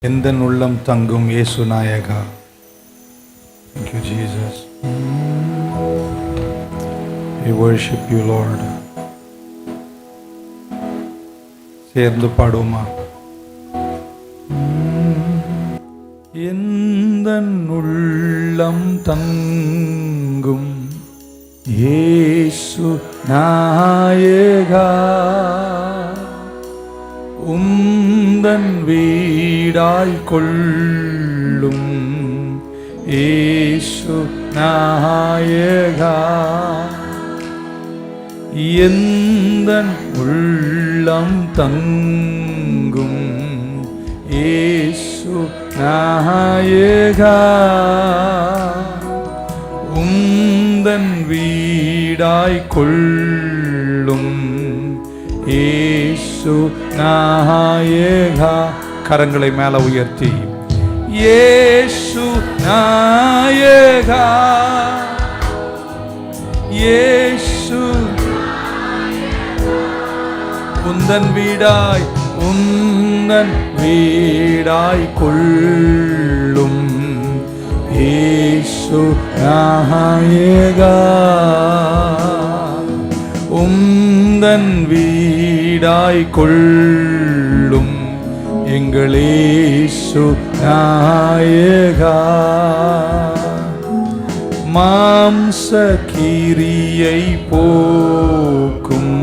எந்தன் உள்ளம் தங்கும் இயேசு நாயகா. Thank you, Jesus. We worship you, Lord. சேர்ந்து பாடுமா? எந்தன் உள்ளம் தங்கும் இயேசு நாயகா, உந்தன் வீடாய் கொள்ளும் இயேசு நாயகா, எந்தன் உள்ளம் தங்கும் இயேசு நாயகா, உந்தன் வீடாய் கொள்ளும் இயேசு நாயகா. கரங்களை மேல உயர்த்தி இயேசு நாயகா, இயேசு உந்தன் வீடாய், உந்தன் வீடாய் கொள்ளும் இயேசு நாயகா, உந்தன் வீடாய் கொள்ளும் எங்கள் இயேசு நாயகா. மாம்ச கிரியை போக்கும்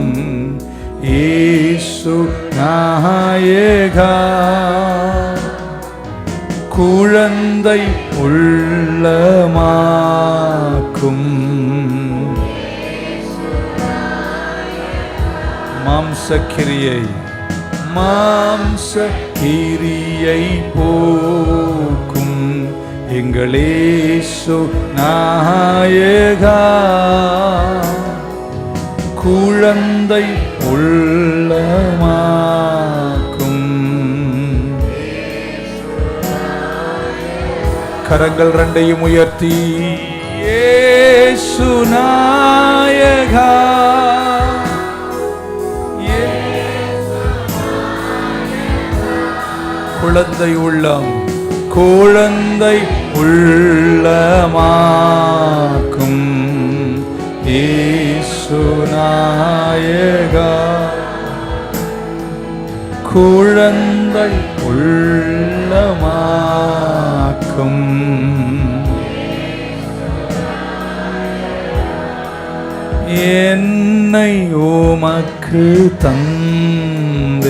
இயேசு நாயகா, குழந்தை உள்ளமாக்கும் மாம்சக்கிரியை, மாம்சக்கிரியை போக்கும் எங்கள் இயேசு நாயகா, குழந்தை உள்ளமாக்கும். கரங்கள் ரெண்டையும் உயர்த்தி இயேசு நாயகா, குழந்தை உள்ளம், குழந்தை உள்ளமாக்கும் இயேசு நாயகா, குழந்தை உள்ளமாக்கும். என்னை உமக்கு தந்தேன்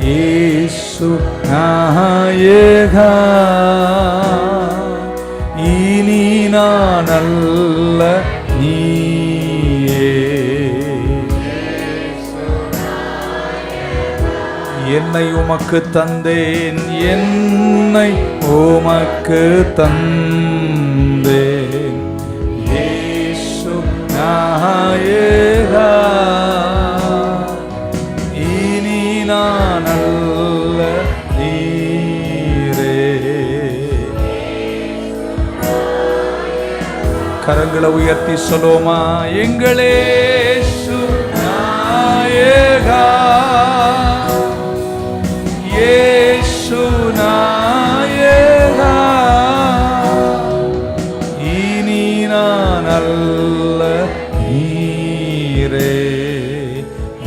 இயேசு நாயகா, இனி நான் அல்ல நீயே. என்னை உமக்கு தந்தேன், என்னை உமக்கு தந்தேன் இயேசு நாயகா, இனி நான் அல்ல நீரே. கரங்களை உயர்த்தி சொல்லுவோமா? எங்கள் இயேசு நாயகா, இயேசு நாயகா, இனி நான் அல்ல நீரே.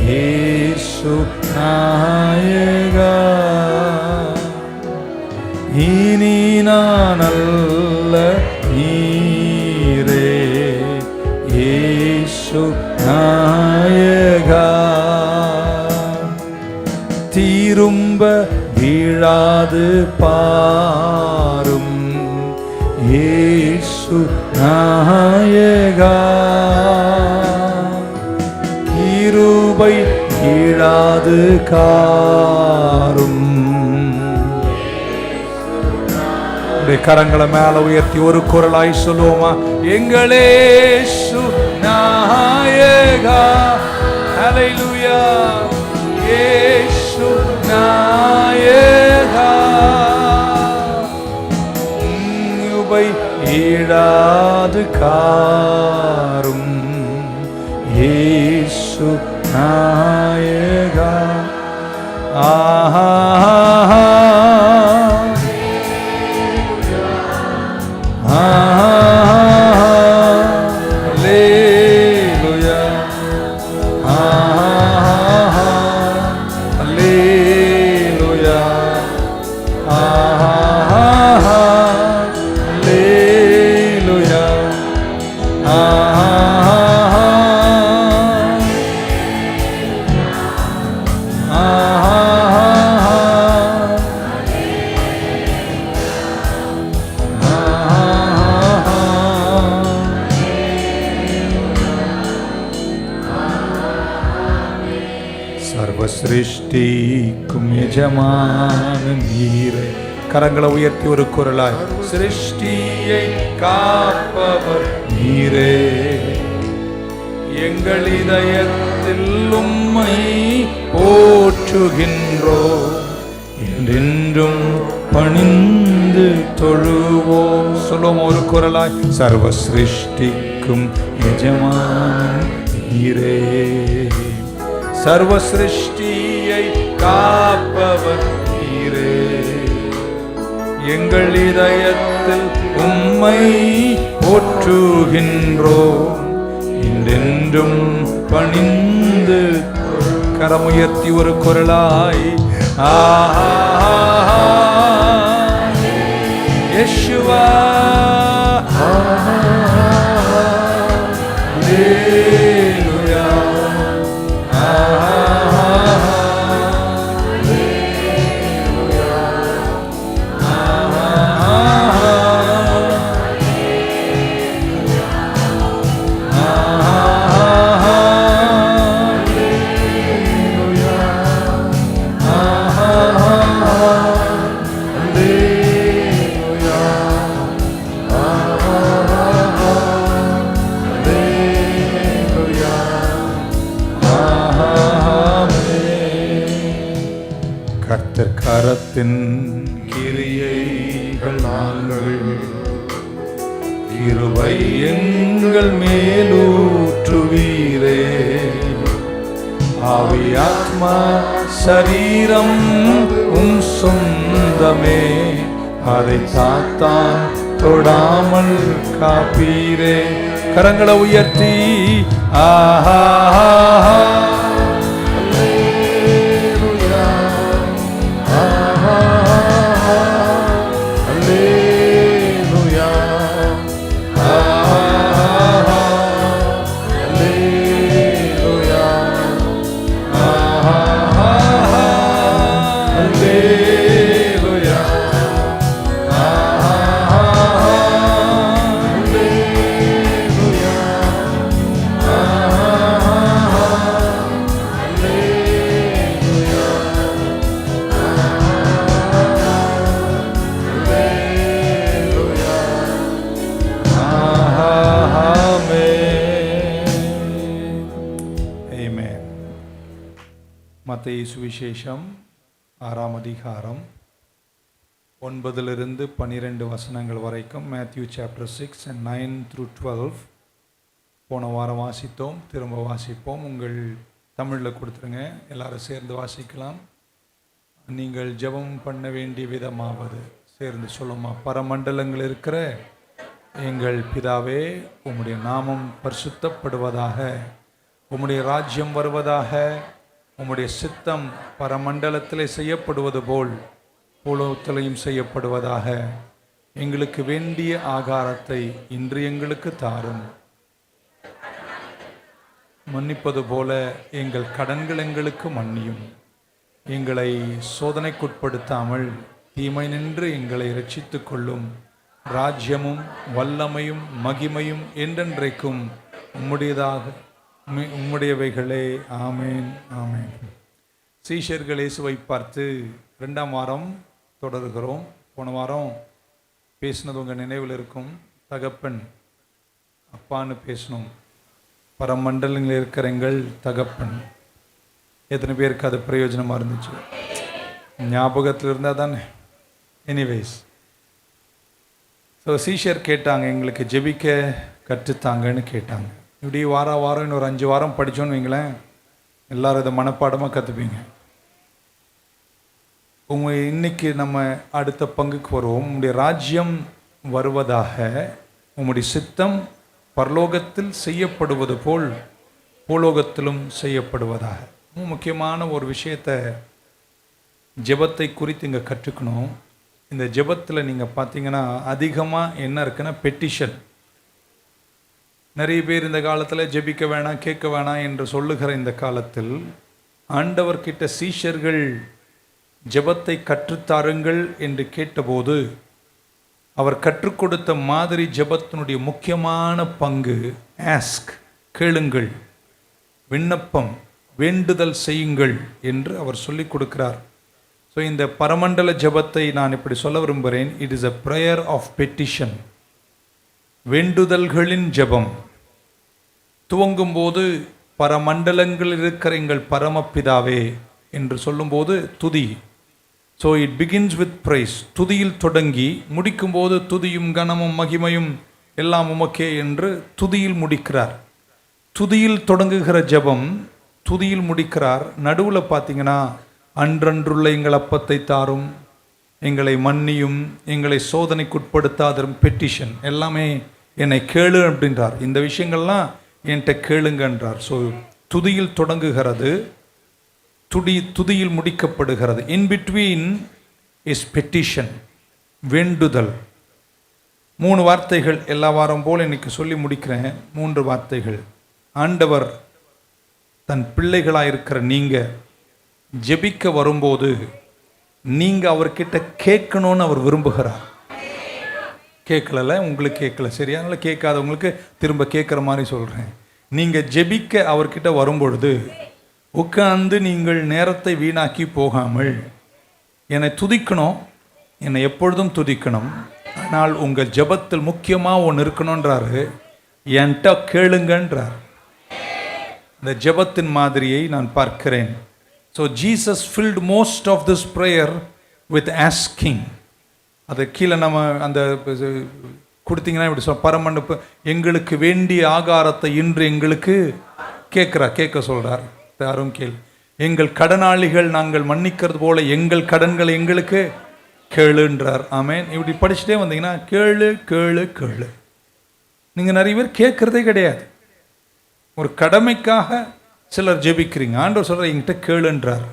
இயேசு நாயகா, இனி நான் அல்ல நீரே. இயேசு நாயகா, திரும்ப வீழாது பாரும் இயேசு நாயகா, கிருபை வீழாது காரும். கரங்களை மேல உயர்த்தி ஒரு குரலாய் சொல்லுவோமா? எங்கள் இயேசு நாயகா, ஹல்லேலூயா. இயேசு நாயகா, கிருபை வீழாது காரும் இயேசு நாயகா. ஆஹா அல்லேலூயா, அல்லேலூயா, சிருஷ்டிக்கும் எஜமானன் நீரே. கரங்களை உயர்த்தி ஒரு குரலாய், சிருஷ்டியை காப்பவர் நீரே, எங்கள் இதயத்தில் உம்மை போற்றுகின்றோம், என்றென்றும் பணிந்து தொழுவோம். சொல்லுவோம் ஒரு குரலாய், சர்வ சிருஷ்டிக்கும் எஜமானன் நீரே, சர்வ சிருஷ்டியை காப்பவர் நீரே, எங்கள் இதயத்தில் உம்மை போற்றுகின்றோம், என்றென்றும் பணிந்து. கரமுயர்த்தி ஒரு குரலாய், யேசுவா, அல்லேலூயா, கரத்தின் கிரியைகள் நாங்கள், கிருபை எங்கள் மேலூற்றுவீரே, ஆவி ஆத்மா சரீரம் உம் சொந்தமே, அதை சாத்தான் தொடாமல் காப்பீரே. கரங்களை உயர்த்தி, ஆஹா, மத்தேயு சுவிசேஷம் 6ஆம் அதிகாரம் 9-12 வசனங்கள் வரைக்கும். மேத்யூ சாப்டர் 6 and 9-12 போன வாரம் வாசித்தோம், திரும்ப வாசிப்போம். உங்கள் தமிழில் கொடுத்துருங்க, எல்லாரும் சேர்ந்து வாசிக்கலாம். நீங்கள் ஜெபம் பண்ண வேண்டிய விதமாவது சேர்ந்து சொல்லுமா. பரமண்டலங்கள் இருக்கிற எங்கள் பிதாவே, உம்முடைய நாமம் பரிசுத்தப்படுவதாக, உம்முடைய ராஜ்யம் வருவதாக, உம்முடைய சித்தம் பரமண்டலத்திலே செய்யப்படுவது போல் பூலோகத்திலையும் செய்யப்படுவதாக. எங்களுக்கு வேண்டிய ஆகாரத்தை இன்று எங்களுக்கு தாரும், மன்னிப்பது போல எங்கள் கடன்கள் எங்களுக்கு மன்னியும், எங்களை சோதனைக்குட்படுத்தாமல் தீமை நின்று எங்களை இரட்சித்துக் கொள்ளும், ராஜ்யமும் வல்லமையும் மகிமையும் என்றென்றைக்கும் உம்முடையவைகளே. ஆமேன், ஆமேன். சீஷர்கள் இயேசுவை பார்த்து 2ஆம் வாரம் தொடர்கிறோம். போன வாரம் பேசினது உங்கள் நினைவில் இருக்கும். தகப்பன் அப்பான்னு பேசணும். பரமண்டலங்களில் இருக்கிற எங்கள் தகப்பன். எத்தனை பேருக்கு அது பிரயோஜனமாக இருந்துச்சு? ஞாபகத்தில் இருந்தால் தானே. எனிவேஸ், ஸோ சீஷர் கேட்டாங்க, எங்களுக்கு ஜெபிக்க கற்றுத்தாங்கன்னு கேட்டாங்க. இப்படி வாரம் இன்னொரு 5 வாரம் படித்தோன்னு வைங்களேன், எல்லோரும் இதை மனப்பாடமாக கற்றுப்பீங்க. இன்னைக்கு நம்ம அடுத்த பங்குக்கு வருவோம். உம்முடைய ராஜ்யம் வருவதாக, உம்முடைய சித்தம் பரலோகத்தில் செய்யப்படுவது போல் பூலோகத்திலும் செய்யப்படுவதாக. முக்கியமான ஒரு விஷயத்தை ஜெபத்தை குறித்து இங்கே கற்றுக்கணும். இந்த ஜெபத்தில் நீங்கள் பார்த்தீங்கன்னா அதிகமாக என்ன இருக்குன்னா பெட்டிஷன். நிறைய பேர் இந்த காலத்தில் ஜெபிக்க வேணாம் கேட்க வேணாம் என்று சொல்லுகிற இந்த காலத்தில் ஆண்டவர்கிட்ட சீஷர்கள் ஜெபத்தை கற்றுத்தாருங்கள் என்று கேட்டபோது அவர் கற்றுக் கொடுத்த மாதிரி ஜெபத்தினுடைய முக்கியமான பங்கு ஆஸ்க், கேளுங்கள், விண்ணப்பம், வேண்டுதல் செய்யுங்கள் என்று அவர் சொல்லிக் கொடுக்கிறார். ஸோ இந்த பரமண்டல ஜெபத்தை நான் இப்படி சொல்ல விரும்புகிறேன். It is a prayer of petition, வேண்டுதல்களின் ஜெபம். துவங்கும்போது பரமண்டலங்களில் இருக்கிற எங்கள் பரமபிதாவே என்று சொல்லும்போது துதி. So it begins with praise, துதியில் தொடங்கி முடிக்கும்போது துதியும் கனமும் மகிமையும் எல்லாம் உமக்கே என்று துதியில் முடிக்கிறார். துதியில் தொடங்குகிற ஜெபம், துதியில் முடிக்கிறார். நடுவில் பார்த்தீங்கன்னா அன்றன்றுள்ள எங்கள் அப்பத்தை தாரும், எங்களை மன்னியும், எங்களை சோதனைக்குட்படுத்தாதரும், பெட்டிஷன் எல்லாமே என்னை கேளு அப்படின்றார். இந்த விஷயங்கள்லாம் என்கிட்ட கேளுங்கன்றார். ஸோ துதியில் தொடங்குகிறது, துதியில் முடிக்கப்படுகிறது. இன் பிட்வீன் இஸ் பெட்டிஷன், வேண்டுதல். 3 வார்த்தைகள் எல்லா வாரம் போல் இன்னைக்கு சொல்லி முடிக்கிறேன். 3 வார்த்தைகள். ஆண்டவர் தன் பிள்ளைகளாக இருக்கிற நீங்கள் ஜெபிக்க வரும்போது நீங்கள் அவர்கிட்ட கேட்கணும்னு அவர் விரும்புகிறார். கேட்கல, உங்களுக்கு கேட்கல, சரியா? அதனால் கேட்காதவங்களுக்கு திரும்ப கேட்குற மாதிரி சொல்கிறேன். நீங்கள் ஜெபிக்க அவர்கிட்ட வரும்பொழுது உட்கார்ந்து நீங்கள் நேரத்தை வீணாக்கி போகாமல் என்னை துதிக்கணும், என்னை எப்பொழுதும் துதிக்கணும். ஆனால் உங்கள் ஜெபத்தில் முக்கியமாக ஒன்று இருக்கணுன்றாரு, என்கிட்ட கேளுங்கன்றார். இந்த ஜெபத்தின் மாதிரியை நான் பார்க்கிறேன். So Jesus filled most of this prayer with asking. அது கீழே நம்ம அந்த கொடுத்தீங்கன்னா இப்படி பரமண்டப்பு எங்களுக்கு வேண்டிய ஆகாரத்தை இன்று எங்களுக்கு கேட்க சொல்கிறார். யாரும் கேள். எங்கள் கடனாளிகள் நாங்கள் மன்னிக்கிறது போல எங்கள் கடன்களை எங்களுக்கு கேளுன்றார். ஆமேன். இப்படி படிச்சுட்டே வந்தீங்கன்னா கேளு கேளு கேளு. நீங்கள் நிறைய பேர் கேட்குறதே கிடையாது. ஒரு கடமைக்காக சிலர் ஜெபிக்கிறீங்க. ஆண்டவர் சொல்கிற என்கிட்ட கேளுன்றார்.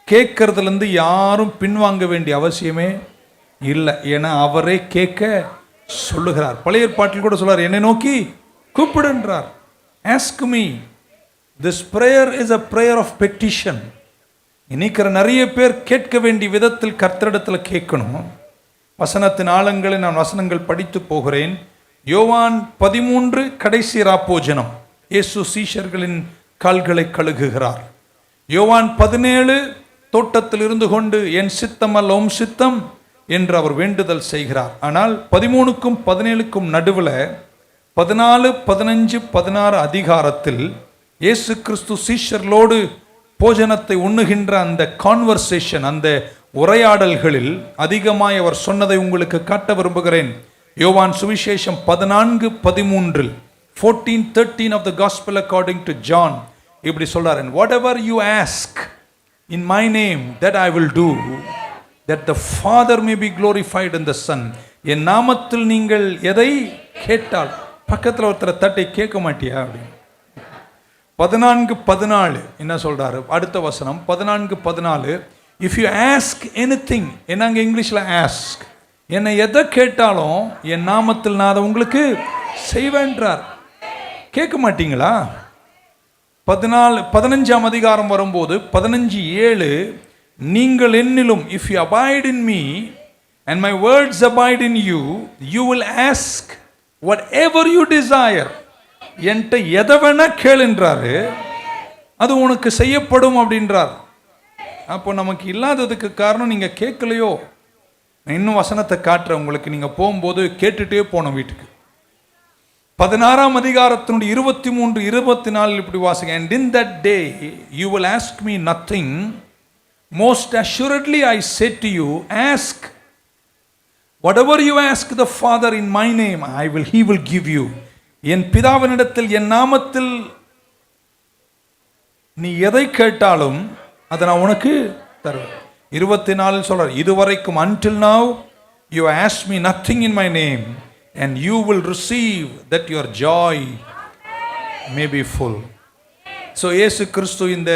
கேட்கறதுலேருந்து யாரும் பின்வாங்க வேண்டிய அவசியமே இல்லை. ஏன்னா அவரே கேட்க சொல்லுகிறார். பழைய ஏற்பாட்டில் கூட சொல்றார், என்னை நோக்கி கூப்பிடுன்றார். Ask me. This prayer is a prayer of petition. இன்னைக்கிற நிறைய பேர் கேட்க வேண்டிய விதத்தில் கர்த்தரிடத்தில் கேட்கணும். வசனத்தின் ஆழங்களை நான் வசனங்கள் படித்து போகிறேன். யோவான் 13 கடைசி ராப்போஜனம். இயேசு சீஷர்களின் கால்களை கழுகுகிறார். யோவான் 17 தோட்டத்தில் இருந்து கொண்டு என் சித்தம் அல்ல உம் சித்தம் என்று அவர் வேண்டுதல் செய்கிறார். ஆனால் 13க்கும் 17க்கும் நடுவில் 14, 15, 16 அதிகாரத்தில் இயேசு கிறிஸ்து சீஷர்களோடு போஜனத்தை உண்ணுகின்ற அந்த கான்வர்சேஷன், அந்த உரையாடல்களில் அதிகமாய் அவர் சொன்னதை உங்களுக்கு காட்ட விரும்புகிறேன். யோவான் சுவிசேஷம் 14:13 14:13 of the gospel according to John இப்படி சொல்றார், and whatever you ask in my name that I will do, that the Father may be glorified in the Son. என் நாமத்தில் நீங்கள் எதை கேட்டால், பக்கத்தில் ஒருத்தரை தட்டி கேட்க மாட்டியா அப்படின்னு. 14:14 என்ன சொல்றாரு? அடுத்த வசனம் 14:14 if you ask anything, என்னங்க இங்கிலீஷ்ல ask, என்னை எதை கேட்டாலும் என் நாமத்தில் நான் அதை உங்களுக்கு செய்வேன்றார். கேட்க மாட்டீங்களா? 15ஆம் அதிகாரம் வரும்போது 15:7 நீங்கள் என்னிலும், if you abide in me and my words abide in you, you will ask whatever you desire. என்கிட்ட எதை வேணா கேளுன்றாரு, அது உனக்கு செய்யப்படும் அப்படின்றார். அப்போ நமக்கு இல்லாததுக்கு காரணம் நீங்கள் கேட்கலையோ. இன்னும் வசனத்தை காட்டுற உங்களுக்கு, நீங்கள் போகும்போது கேட்டுட்டே போனோம் வீட்டுக்கு. 16ஆம் அதிகாரத்தினுடைய 23, 24 இப்படி வாசிங்க. and in that day you will ask me nothing, most assuredly I say to you, ask whatever you ask the Father in my name, he will give you. என் பிதாவினிடத்தில் என் நாமத்தில் நீ எதை கேட்டாலும் அதை நான் உனக்கு தருவேன். 24 சொல்றார், இதுவரைக்கும் until now you asked me nothing in my name, and you will receive that your joy may be full. So இயேசு கிறிஸ்து இந்த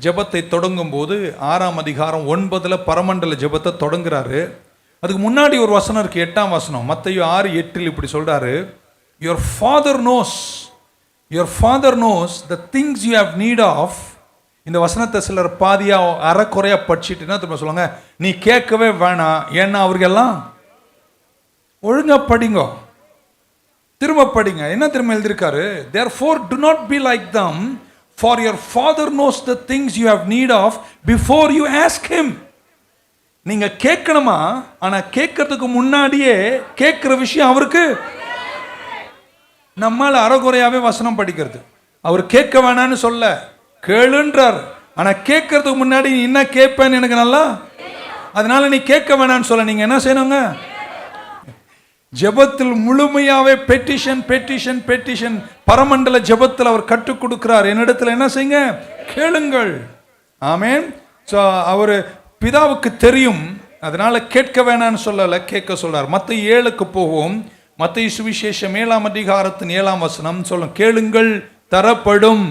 ஜெபத்தை தொடங்கும் போது 6ஆம் அதிகாரம் 9 பரமண்டல ஜெபத்தை தொடங்குறாரு. அதுக்கு முன்னாடி ஒரு வசனம் இருக்கு, 8ஆம் வசனம். மத்தேயு 6:8 இப்படி சொல்றாரு, your father knows the things you have need of. இந்த வசனத்தை சிலர் பாதியா அறக்குறையா படிச்சுட்டுன்னா திரும்ப சொல்லுவாங்க, நீ கேட்கவே வேணாம், ஏன்னா அவர்களெல்லாம் ஒழுங்கா படிங்க, திரும்ப படிங்க. என்ன திரும்ப எழுதியிருக்காரு, therefore do not be like them, for your father knows the things you have need of before you ask him. நீங்க கேட்கணுமா, ஆனா கேட்கறதுக்கு முன்னாடியே கேட்கிற விஷயம் அவருக்கு. நம்மால அறகுறையாவே வசனம் படிக்கிறது. அவர் கேட்க வேணான்னு சொல்ல, கேளுன்றார். ஆனா கேட்கறதுக்கு முன்னாடி நீ என்ன கேட்பேன்னு எனக்கு நல்லா, அதனால நீ கேட்க வேணான்னு சொல்ல. நீங்க என்ன செய்யணுங்க, ஜெபத்தில் முழுமையாவே பெட்டிஷன் பரமண்டல ஜெபத்தில் அவர் கற்றுக் கொடுக்கிறார். என்னிடத்தில் என்ன செய்யுங்க, கேளுங்கள். ஆமென். ஸோ அவர் பிதாவுக்கு தெரியும், அதனால கேட்க வேணான்னு சொல்லல, கேட்க சொல்றார். மத்தேயு 7க்கு போவோம். மத்தேயு சுவிசேஷம் 7ஆம் அதிகாரத்தின் 7ஆம் வசனம் சொல்லும், கேளுங்கள் தரப்படும்.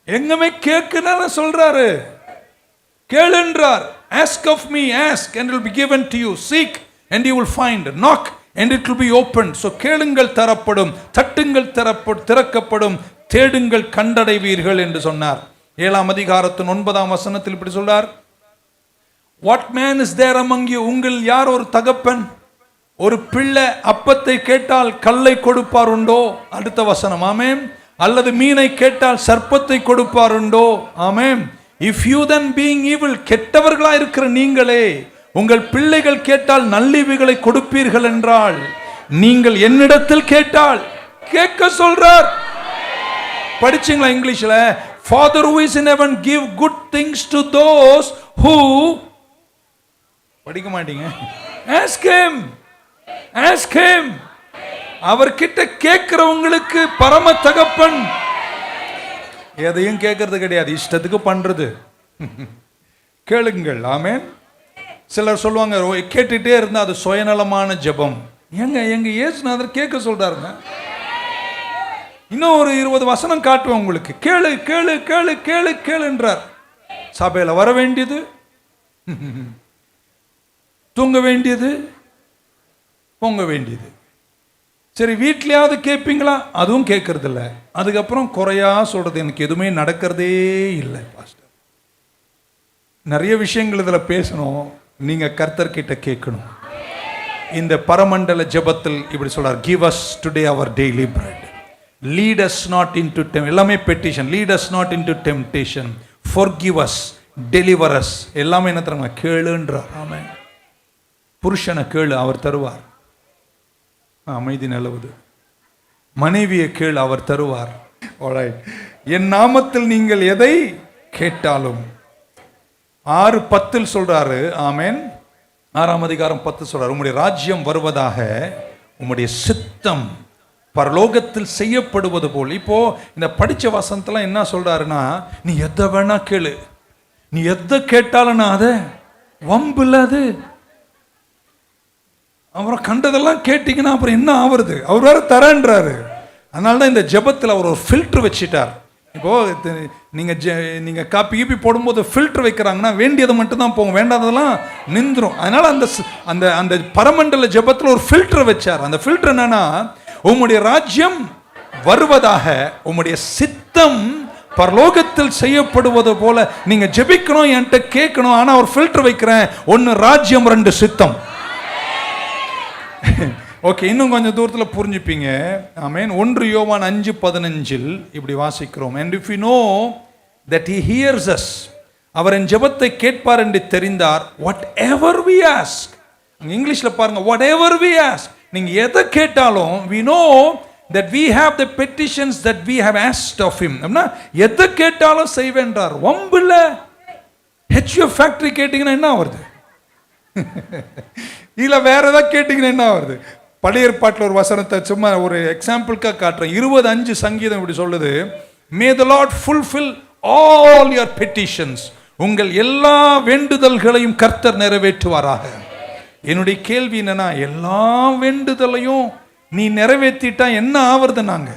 எங்கமே கேட்கணும்னு சொல்றாரு, கேளுன்றார். ask of me, ask and it will be given to you, seek and you will find, knock and it will be opened. so கேளுங்கள் தரப்படும், தட்டுங்கள் திறக்கப்படும், தேடுங்கள் கண்டடைவீர்கள் என்று சொன்னார். 7ஆம் அதிகாரத்தின் 9ஆம் வசனத்தில் இப்படி சொல்றார், what man is there among you, உங்கள் யார் ஒரு தகப்பன் ஒரு பிள்ளை அப்பத்தை கேட்டால் கல்லை கொடுப்பார் உண்டோ? அடுத்த வசனம், ஆமென். அல்லது மீனை கேட்டால் சர்ப்பத்தை கொடுப்பார் உண்டோ? ஆமென். if you then being evil, கெட்டவர்களா இருக்கிற நீங்களே உங்கள் பிள்ளைகள் கேட்டால் நல்லிவைகளை கொடுப்பீர்கள் என்றால், நீங்கள் என்னிடத்தில் கேட்டால், கேட்க சொல்றார். படிச்சீங்களா இங்கிலீஷ்ல? Father who is in heaven give good things to those who, படிக்க மாட்டீங்க, ask him. அவர்கிட்ட கேட்கிறவங்களுக்கு பரம தகப்பன் எதையும் கேட்கறது கிடையாது, இஷ்டத்துக்கு பண்றது. கேளுங்கள். ஆமென். சிலர் சொல்லுவாங்க, கேட்டுட்டே இருந்தா அது சுயநலமான ஜெபம். எங்க இயேசுநாதர் கேட்க சொல்றாருங்க. இன்னும் ஒரு 20 வசனம் காட்டுவேன் உங்களுக்கு. கேளு கேளு கேளு கேளு கேளுன்றார். சபையில் வர வேண்டியது, தூங்க வேண்டியது, பொங்க வேண்டியது. சரி, வீட்லயாவது கேட்பீங்களா? அதுவும் கேட்கறது இல்லை. அதுக்கப்புறம் குறையா சொல்றது, எனக்கு எதுவுமே நடக்கிறதே இல்லை பாஸ்டர். நிறைய விஷயங்கள் இதில் பேசணும். நீங்க கர்த்தர்கிட்ட கேட்கணும். இந்த பரமண்டல ஜெபத்தில் இப்படி சொல்றார், give us today our daily bread, lead us not into temptation. எல்லாமே petition. lead us not into temptation, forgive us, deliver us. எல்லாமே என்ன தருங்க, கேளுன்றார். ஆமென். புருஷனை கேளு, அவர் தருவார், அமைதி நிலவுது. மனைவியை கேளு, அவர் தருவார். என் நாமத்தில் நீங்கள் எதை கேட்டாலும். 6:10 சொல்றாரு. ஆமென். 6ஆம் அதிகாரம் 10 சொல்றாரு, உம்முடைய ராஜ்யம் வருவதாக, உம்முடைய சித்தம் பரலோகத்தில் செய்யப்படுவது போல். இப்போ இந்த படிச்ச வசனத்துல என்ன சொல்றாருன்னா, நீ எதை வேணா கேளு, நீ எதை கேட்டாலும் நான் அதை வம்புல, அது அப்புறம் கண்டதெல்லாம் கேட்டீங்கன்னா அப்புறம் என்ன ஆகுறது, அவர் வேற தரேன்றாரு. அதனால தான் இந்த ஜெபத்தில் அவர் ஒரு ஃபில்டர் வச்சுட்டார். இப்போ நீங்க காப்பி போடும்போது ஃபில்டர் வைக்கிறாங்கன்னா வேண்டியது மட்டும் தான் போகும், வேண்டாததெல்லாம் நின்றுரும். அதனால அந்த அந்த பரமண்டல ஜெபத்தில் ஒரு ஃபில்டர் வச்சார். அந்த ஃபில்டர் என்னன்னா, உம்முடைய ராஜ்யம் வருவதாக, உம்முடைய சித்தம் பரலோகத்தில் செய்யப்படுவது போல நீங்க ஜெபிக்கணும், என்கிட்ட கேட்கணும். ஆனா ஒரு ஃபில்டர் வைக்கிறேன், 1 ராஜ்யம் 2 சித்தம். ஓகே, இன்னும் கொஞ்சம் தூரத்தில் புரிஞ்சுப்பீங்க. ஆமென். 1 யோவான் 5:15 இப்படி வாசிக்கிறோம், and if we know that he hears us, அவர் என் ஜெபத்தை கேட்பார் என்று தெரிந்தார், whatever we ask. இங்கிலீஷ்ல பாருங்க, whatever we ask. நீங்க எதை கேட்டாலும், we know that we have the petitions that we have asked of him. அப்படின்னா எதை கேட்டாலும் செய்வேன்றார். வம்புல HUF ஃபேக்டரி கேட்டீங்கன்னா என்ன வருது, இல்ல வேற ஏதாவது கேட்டீங்கன்னா என்ன வருது. பழைய ஏற்பாட்டில் ஒரு வசனத்தை சும்மா ஒரு எக்ஸாம்பிளுக்காக காட்டுறேன். 20:5 சங்கீதம் இப்படி சொல்லுது, may the Lord fulfill all your petitions. உங்கள் எல்லா வேண்டுதல்களையும் கர்த்தர் நிறைவேற்றுவாராக. என்னுடைய கேள்வி என்னன்னா, எல்லா வேண்டுதலையும் நீ நிறைவேற்றிட்டா என்ன ஆவறது? நாங்க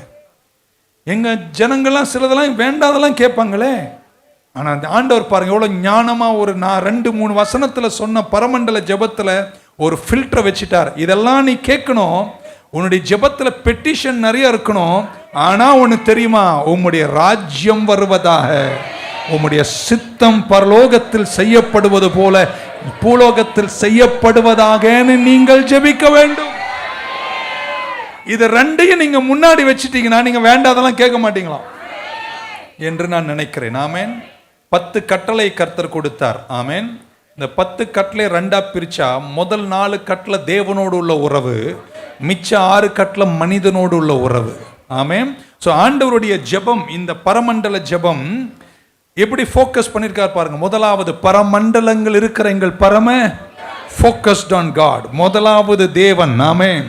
எங்கள் ஜனங்கள்லாம் சிலதெல்லாம் வேண்டாதெல்லாம் கேட்பாங்களே. ஆனால் அந்த ஆண்டவர் பாருங்க எவ்வளோ ஞானமாக ஒரு நான் 2-3 வசனத்தில் சொன்ன பரமண்டல ஜெபத்தில் ஒரு ஃபில்டரை வச்சுட்டார். இதெல்லாம் நீ கேட்கணும், உன்னுடைய ஜெபத்தில் பெட்டிஷன் நிறைய இருக்கணும். ஆனால் ஒன்று தெரியுமா, உம்முடைய ராஜ்யம் வருவதாக, உம்முடைய சித்தம் பரலோகத்தில் செய்யப்படுவது போல பூலோகத்தில் செய்யப்படுவதாக நீங்கள் ஜெபிக்க வேண்டும். இது ரெண்டையும் நீங்க முன்னாடி வச்சுட்டீங்கன்னா நீங்க வேண்டாதெல்லாம் கேட்க மாட்டீங்களா என்று நான் நினைக்கிறேன். ஆமேன். 10 கட்டளை கர்த்தர் கொடுத்தார். ஆமேன். இந்த 10 கட்டளை 2ஆ பிரிச்சா முதல் 4 கட்டளை தேவனோடு உள்ள உறவு, மிச்ச 6 கட்டளை மனிதனோடு உள்ள உறவு. ஆமேன். ஸோ ஆண்டவருடைய ஜெபம், இந்த பரமண்டல ஜெபம் எப்படி ஃபோக்கஸ் பண்ணியிருக்கார் பாருங்க. முதலாவது பரமண்டலங்கள் இருக்கிற எங்கள் பரம ஃபோக்கஸ்ட் ஆன் காட். முதலாவது தேவன். ஆமென்.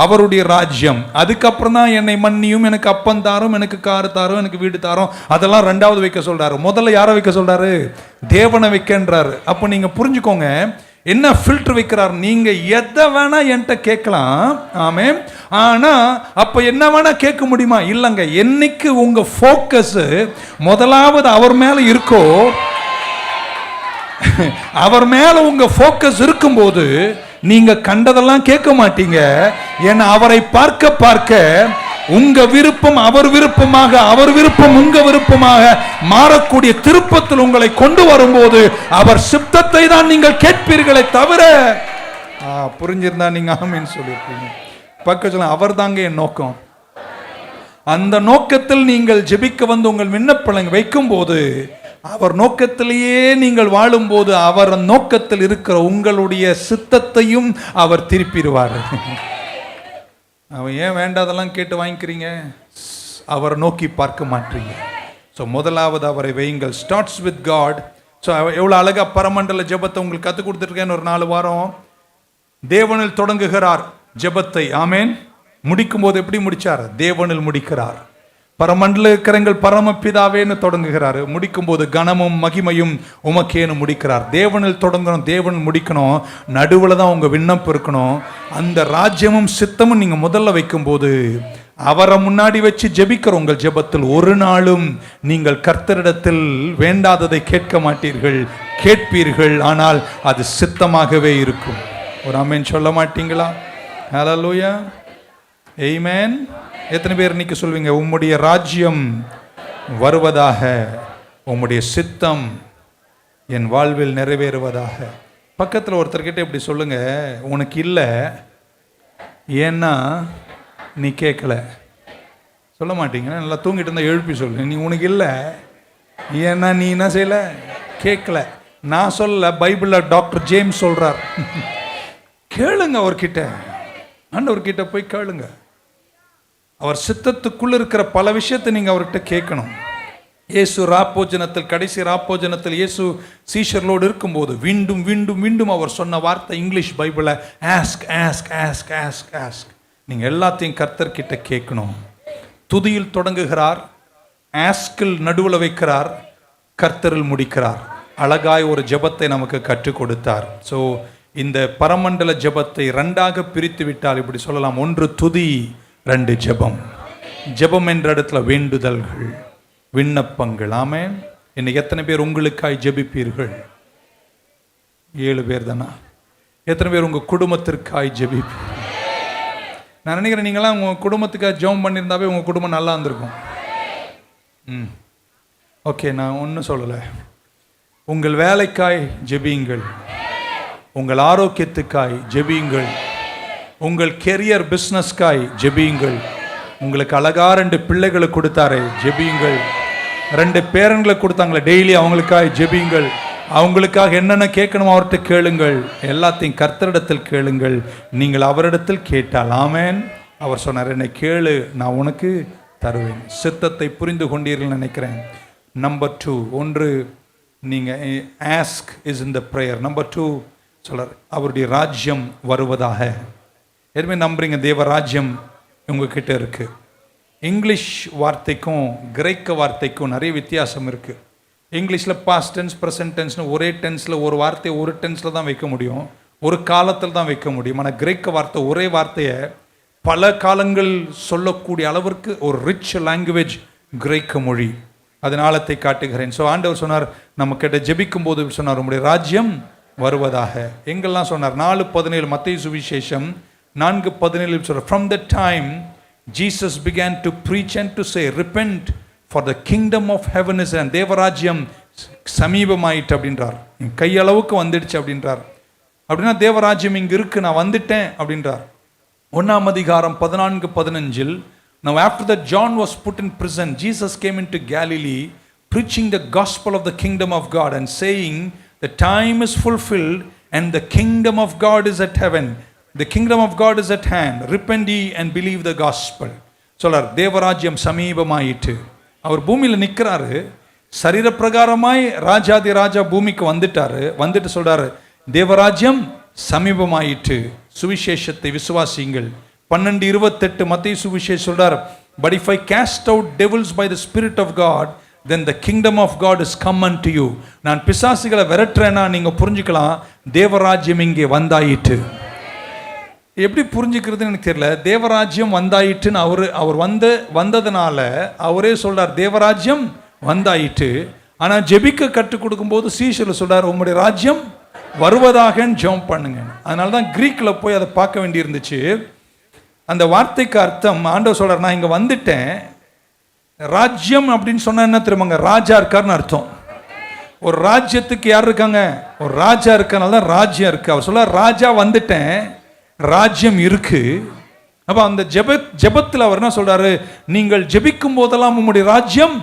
அவருடைய ராஜ்யம். அதுக்கப்புறம் தான் என்னை மன்னியும், எனக்கு அப்பம் தாரும், எனக்கு காரு தாரும், எனக்கு வீடு தாரும், அதெல்லாம் 2வது வைக்க சொல்றாரு. முதல்ல யாரை வைக்க சொல்றாரு? தேவனை வைக்கின்றாரு. அப்போ நீங்க புரிஞ்சுக்கோங்க என்ன ஃபில்டர் வைக்கிறார். நீங்க எதை வேணா என்கிட்ட கேட்கலாம். ஆமென். ஆனா அப்ப என்ன வேணா கேட்க முடியுமா? இல்லைங்க. என்னைக்கு உங்க ஃபோக்கஸ் முதலாவது அவர் மேல இருக்கோ, அவர் மேல உங்க ஃபோக்கஸ் இருக்கும்போது நீங்க கண்டதெல்லாம் கேட்க மாட்டீங்க. ஏன்னா அவரை பார்க்க பார்க்க உங்க விருப்பம் அவர் விருப்பமாக, அவர் விருப்பம் உங்க விருப்பமாக மாறக்கூடிய திருப்பத்தில் உங்களை கொண்டு வரும்போது அவர் சித்தத்தை தான் நீங்கள் கேட்பீர்களே தவிர, புரிஞ்சிருந்தா நீங்க ஆமேன்னு சொல்லியிருப்பீங்க. பக்கத்துல அவர் தாங்க என் நோக்கம். அந்த நோக்கத்தில் நீங்கள் ஜெபிக்க வந்து உங்கள் விண்ணப்பங்களை வைக்கும் போது, அவர் நோக்கத்திலேயே நீங்கள் வாழும்போது, அவர் நோக்கத்தில் இருக்கிற உங்களுடைய சித்தத்தையும் அவர் திருப்பிடுவார். அவன் ஏன் வேண்டாதெல்லாம் கேட்டு வாங்கிக்கிறீங்க? அவரை நோக்கி பார்க்க மாட்டீங்க. ஸோ முதலாவது அவரை வையுங்கள். Starts with God. ஸோ எவ்வளோ அழகா பரமண்டல ஜெபத்தை உங்களுக்கு கற்றுக் கொடுத்துருக்கேன்னு ஒரு 4 வாரம். தேவனில் தொடங்குகிறார் ஜெபத்தை. ஆமேன். முடிக்கும் போது எப்படி முடிச்சார்? தேவனில் முடிக்கிறார். பரமண்டல இருக்கிறங்கள் பரமபிதாவேன்னு தொடங்குகிறாரு. முடிக்கும் போது கனமும் மகிமையும் உமக்கேன்னு முடிக்கிறார். தேவனில் தொடங்கணும், தேவன் முடிக்கணும். நடுவில் தான் உங்க விண்ணப்பம் இருக்கணும். அந்த ராஜ்யமும் சித்தமும் நீங்க முதல்ல வைக்கும்போது, அவரை முன்னாடி வச்சு ஜெபிக்கிற உங்கள் ஜெபத்தில் ஒரு நாளும் நீங்கள் கர்த்தரிடத்தில் வேண்டாததை கேட்க மாட்டீர்கள். கேட்பீர்கள், ஆனால் அது சித்தமாகவே இருக்கும். ஒரு ஆமென் சொல்ல மாட்டீங்களா? ஹல்லேலூயா, ஆமென். எத்தனை பேர் இன்னைக்கு சொல்வீங்க, உம்முடைய ராஜ்யம் வருவதாக, உம்முடைய சித்தம் என் வாழ்வில் நிறைவேறுவதாக? பக்கத்தில் ஒருத்தர்கிட்ட இப்படி சொல்லுங்க, உனக்கு இல்லை ஏன்னா நீ கேட்கல. சொல்ல மாட்டீங்க. நல்லா தூங்கிட்டு இருந்தா எழுப்பி சொல்லு. நீ உனக்கு இல்லை ஏன்னா நீ என்ன செய்யல? கேட்கல. நான் சொல்ல, பைபிளில் டாக்டர் ஜேம்ஸ் சொல்றார். கேளுங்க அவர்கிட்ட, ஆண்டவர்கிட்ட போய் கேளுங்க. அவர் சித்தத்துக்குள்ள இருக்கிற பல விஷயத்தை நீங்க அவர்கிட்ட கேட்கணும். இயேசு ராப்போஜனத்தில், கடைசி ராப்போஜனத்தில் இயேசு சீஷர்களோடு இருக்கும்போது மீண்டும் மீண்டும் மீண்டும் அவர் சொன்ன வார்த்தை இங்கிலீஷ் பைபிளில், ask ask ask ask ask. நீங்க எல்லாத்தையும் கர்த்தர்கிட்ட கேட்கணும். துதியில் தொடங்குகிறார், ஆஸ்கில் நடுவில் வைக்கிறார், கர்த்தரில் முடிக்கிறார். அழகாய் ஒரு ஜெபத்தை நமக்கு கற்றுக் கொடுத்தார். ஸோ இந்த பரமண்டல ஜெபத்தை 2ஆக பிரித்து விட்டால் இப்படி சொல்லலாம். 1 துதி, 2 ஜெபம். ஜெபம் என்ற இடத்துல வேண்டுதல்கள், விண்ணப்பங்கள். ஆமென். இன்னைக்கு எத்தனை பேர் உங்களுக்காய் ஜெபிப்பீர்கள்? 7 பேர் தானா? எத்தனை பேர் உங்க குடும்பத்திற்காய் ஜெபிப்பீர்கள்? நான் நினைக்கிறேன் நீங்களாம் உங்க குடும்பத்துக்காக ஜெபம் பண்ணியிருந்தாவே உங்க குடும்பம் நல்லா இருந்திருக்கும். ஓகே, நான் ஒன்றும் சொல்லலை. உங்கள் வேலைக்காய் ஜெபியுங்கள், உங்கள் ஆரோக்கியத்துக்காய் ஜெபியுங்கள், உங்கள் கெரியர் பிஸ்னஸ்காய் ஜெபியுங்கள், உங்களுக்கு அழகா 2 பிள்ளைகளை கொடுத்தாரே ஜெபியுங்கள், 2 பேரன்களை கொடுத்தாங்களே டெய்லி அவங்களுக்காய் ஜெபியுங்கள். அவங்களுக்காக என்னென்ன கேட்கணுமோ அவர்கிட்ட கேளுங்கள். எல்லாத்தையும் கர்த்தரிடத்தில் கேளுங்கள். நீங்கள் அவரிடத்தில் கேட்டால், ஆமென், அவர் சொன்னார், என்னை கேளு நான் உனக்கு தருவேன். சித்தத்தை புரிந்து கொண்டீர்கள் நினைக்கிறேன். நம்பர் 2, 1 நீங்கள் ask is in the prayer. Number 2 சொல்றார், அவருடைய ராஜ்யம் வருவதாக. எதுவுமே நம்புறீங்க தேவராஜ்யம் உங்ககிட்ட இருக்கு. இங்கிலீஷ் வார்த்தைக்கும் கிரேக்க வார்த்தைக்கும் நிறைய வித்தியாசம் இருக்கு. இங்கிலீஷில் பாஸ்ட் டென்ஸ், ப்ரெசன்ட் டென்ஸ்னு ஒரே டென்ஸில் ஒரு வார்த்தையை ஒரு டென்ஸில் தான் வைக்க முடியும், ஒரு காலத்தில் தான் வைக்க முடியும். ஆனால் கிரேக்க வார்த்தை ஒரே வார்த்தையை பல காலங்கள் சொல்லக்கூடிய அளவிற்கு ஒரு ரிச் லாங்குவேஜ் கிரேக்க மொழி. அதன் ஆழத்தை காட்டுகிறேன். ஸோ ஆண்டவர் சொன்னார், நம்ம கிட்ட ஜெபிக்கும் போது சொன்னார், உங்களுடைய ராஜ்யம் வருவதாக. எங்கெல்லாம் சொன்னார்? 4:17 மத்தேயு சுவிசேஷம் 4:17 சொல்றார், from the time Jesus began to preach and to say, repent for the kingdom of heaven is and தேவராஜ்யம் சமீபமாயிட்டு அப்படின்றார். கையளவுக்கு வந்துடுச்சு அப்படின்றார். அப்படின்னா தேவராஜ்யம் இங்க இருக்கு, நான் வந்துட்டேன் அப்படின்றார். 1 அதிகாரம் 14-15. Now after that John was put in prison, Jesus came into Galilee preaching the gospel of the kingdom of God and saying, the time is fulfilled and the kingdom of God is at heaven. The kingdom of God is at hand. Repent ye and believe the gospel. சொல்றார், தேவராஜ்யம் சமீபமாயிட்டு. அவர் பூமியில நிற்கிறாரு, சரீர பிரகாரமாய் ராஜாதி ராஜா பூமிக்கு வந்துட்டாரு. வந்துட்டு சொல்றாரு, தேவராஜ்யம் சமீபமாயிட்டு, சுவிசேஷத்தை விசுவாசியுங்கள். 12:28 மத்தேயு சுவிசேஷம் சொல்றார், but if I cast out devils by the spirit of God, then the kingdom of God is come unto you. நான் பிசாசுகளை விரட்டுறேன்னா நீங்க புரிஞ்சுக்கலாம், தேவராஜ்யம் இங்கே வந்தாயிட்டு. எப்படி புரிஞ்சுக்கிறதுன்னு எனக்கு தெரியல. தேவராஜ்யம் வந்தாயிட்டுன்னு அவர் வந்ததுனால அவரே சொல்றார், தேவராஜ்யம் வந்தாயிட்டு. ஆனா ஜெபிக்க கற்றுக் கொடுக்கும் போது சீஷர் சொல்றார், உங்களுடைய ராஜ்யம் வருவதாகன்னு ஜெபம் பண்ணுங்க. அதனால தான் கிரீக்ல போய் அதை பார்க்க வேண்டி இருந்துச்சு. அந்த வார்த்தைக்கு அர்த்தம், ஆண்டவர் சொல்றார், நான் இங்க வந்துட்டேன். ராஜ்யம் அப்படின்னு சொன்னா என்ன தெரியுமாங்க? ராஜா இருக்காருன்னு அர்த்தம். ஒரு ராஜ்யத்துக்கு யார் இருக்காங்க? ஒரு ராஜா இருக்கனால தான் ராஜ்யம் இருக்கு. அவர் சொல்ல, ராஜா வந்துட்டேன், ராஜ்யம் இருக்கு. அப்ப அந்த ஜெபத்தில் அவர் என்ன சொல்றாரு? நீங்கள் ஜெபிக்கும் போதெல்லாம் உங்களுடைய ராஜ்யம்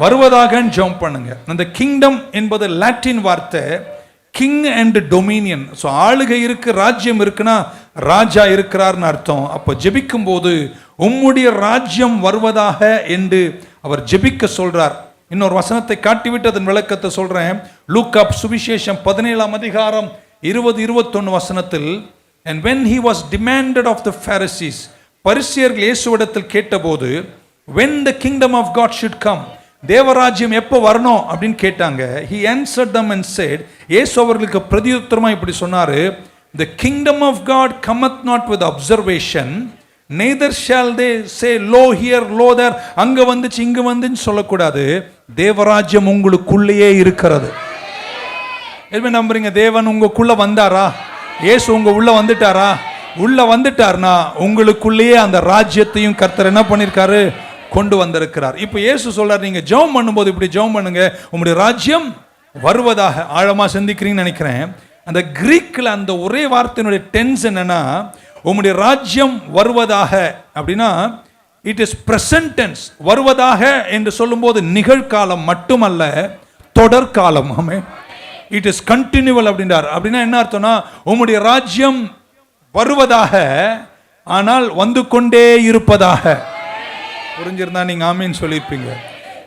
வருவதாக ஜெபம் பண்ணுங்க. அந்த கிங்டம் என்பது லாட்டின் வார்த்தை, கிங் அண்ட் டொமினியன். ஸோ ஆளுகை இருக்கு, ராஜ்யம் இருக்குன்னா ராஜா இருக்கிறார்னு அர்த்தம். அப்போ ஜெபிக்கும் போது உம்முடைய ராஜ்யம் வருவதாக என்று அவர் ஜெபிக்க சொல்றார். இன்னொரு வசனத்தை காட்டிவிட்டு அதன் விளக்கத்தை சொல்றேன். லூக்கா சுவிசேஷம் 17 அதிகாரம் 20-21 வசனத்தில், and when he was demanded of the Pharisees, பரிசேயர்கள் இயேசுவிடத்தில் கேட்டபோது, when the kingdom of God should come, தேவராஜ்யம் எப்போ வரணும் அப்படின்னு கேட்டாங்க. he answered them and said, இயேசு அவர்களுக்கு பிரதியுத்தரமா இப்படி சொன்னாரு, the kingdom of God cometh not with observation, neither shall they say lo here lo there, அங்க வந்துச்சு இங்க வந்துன்னு சொல்லக்கூடாது. தேவராஜ்யம் உங்களுக்குள்ளேயே இருக்கிறது. எப்படி நம்புறீங்க? தேவன் உங்களுக்குள்ள வந்தாரா? இயேசு உங்க உள்ள வந்துட்டாரா? உள்ள வந்துட்டார்னா உங்களுக்குள்ளேயே அந்த ராஜ்யத்தையும் கர்த்தர் என்ன பண்ணிருக்காரு? கொண்டு வந்திருக்கிறார். இப்போ இயேசு சொல்றார், நீங்க ஜெபம் பண்ணும்போது இப்படி ஜெபம் பண்ணுங்க, உங்களுடைய ராஜ்யம் வருவதாக. ஆழமா சிந்திக்கிறீங்கன்னு நினைக்கிறேன். அந்த கிரீக்ல அந்த ஒரே வார்த்தையினுடைய டென்ஸ் என்னன்னா, உங்களுடைய ராஜ்யம் வருவதாக அப்படின்னா இட் இஸ் பிரசன்ட் டென்ஸ். வருவதாக என்று சொல்லும்போது நிகழ்காலம் மட்டுமல்ல, தொடர்காலம். ஆமென். இட் இஸ் கண்டினியூவல் அப்படின்றார். அப்படின்னா என்ன அர்த்தம்னா, உங்களுடைய ராஜ்யம் வருவதாக, ஆனால் வந்து கொண்டே இருப்பதாக. புரிஞ்சிருந்தா நீங்க ஆமீன் சொல்லியிருப்பீங்க.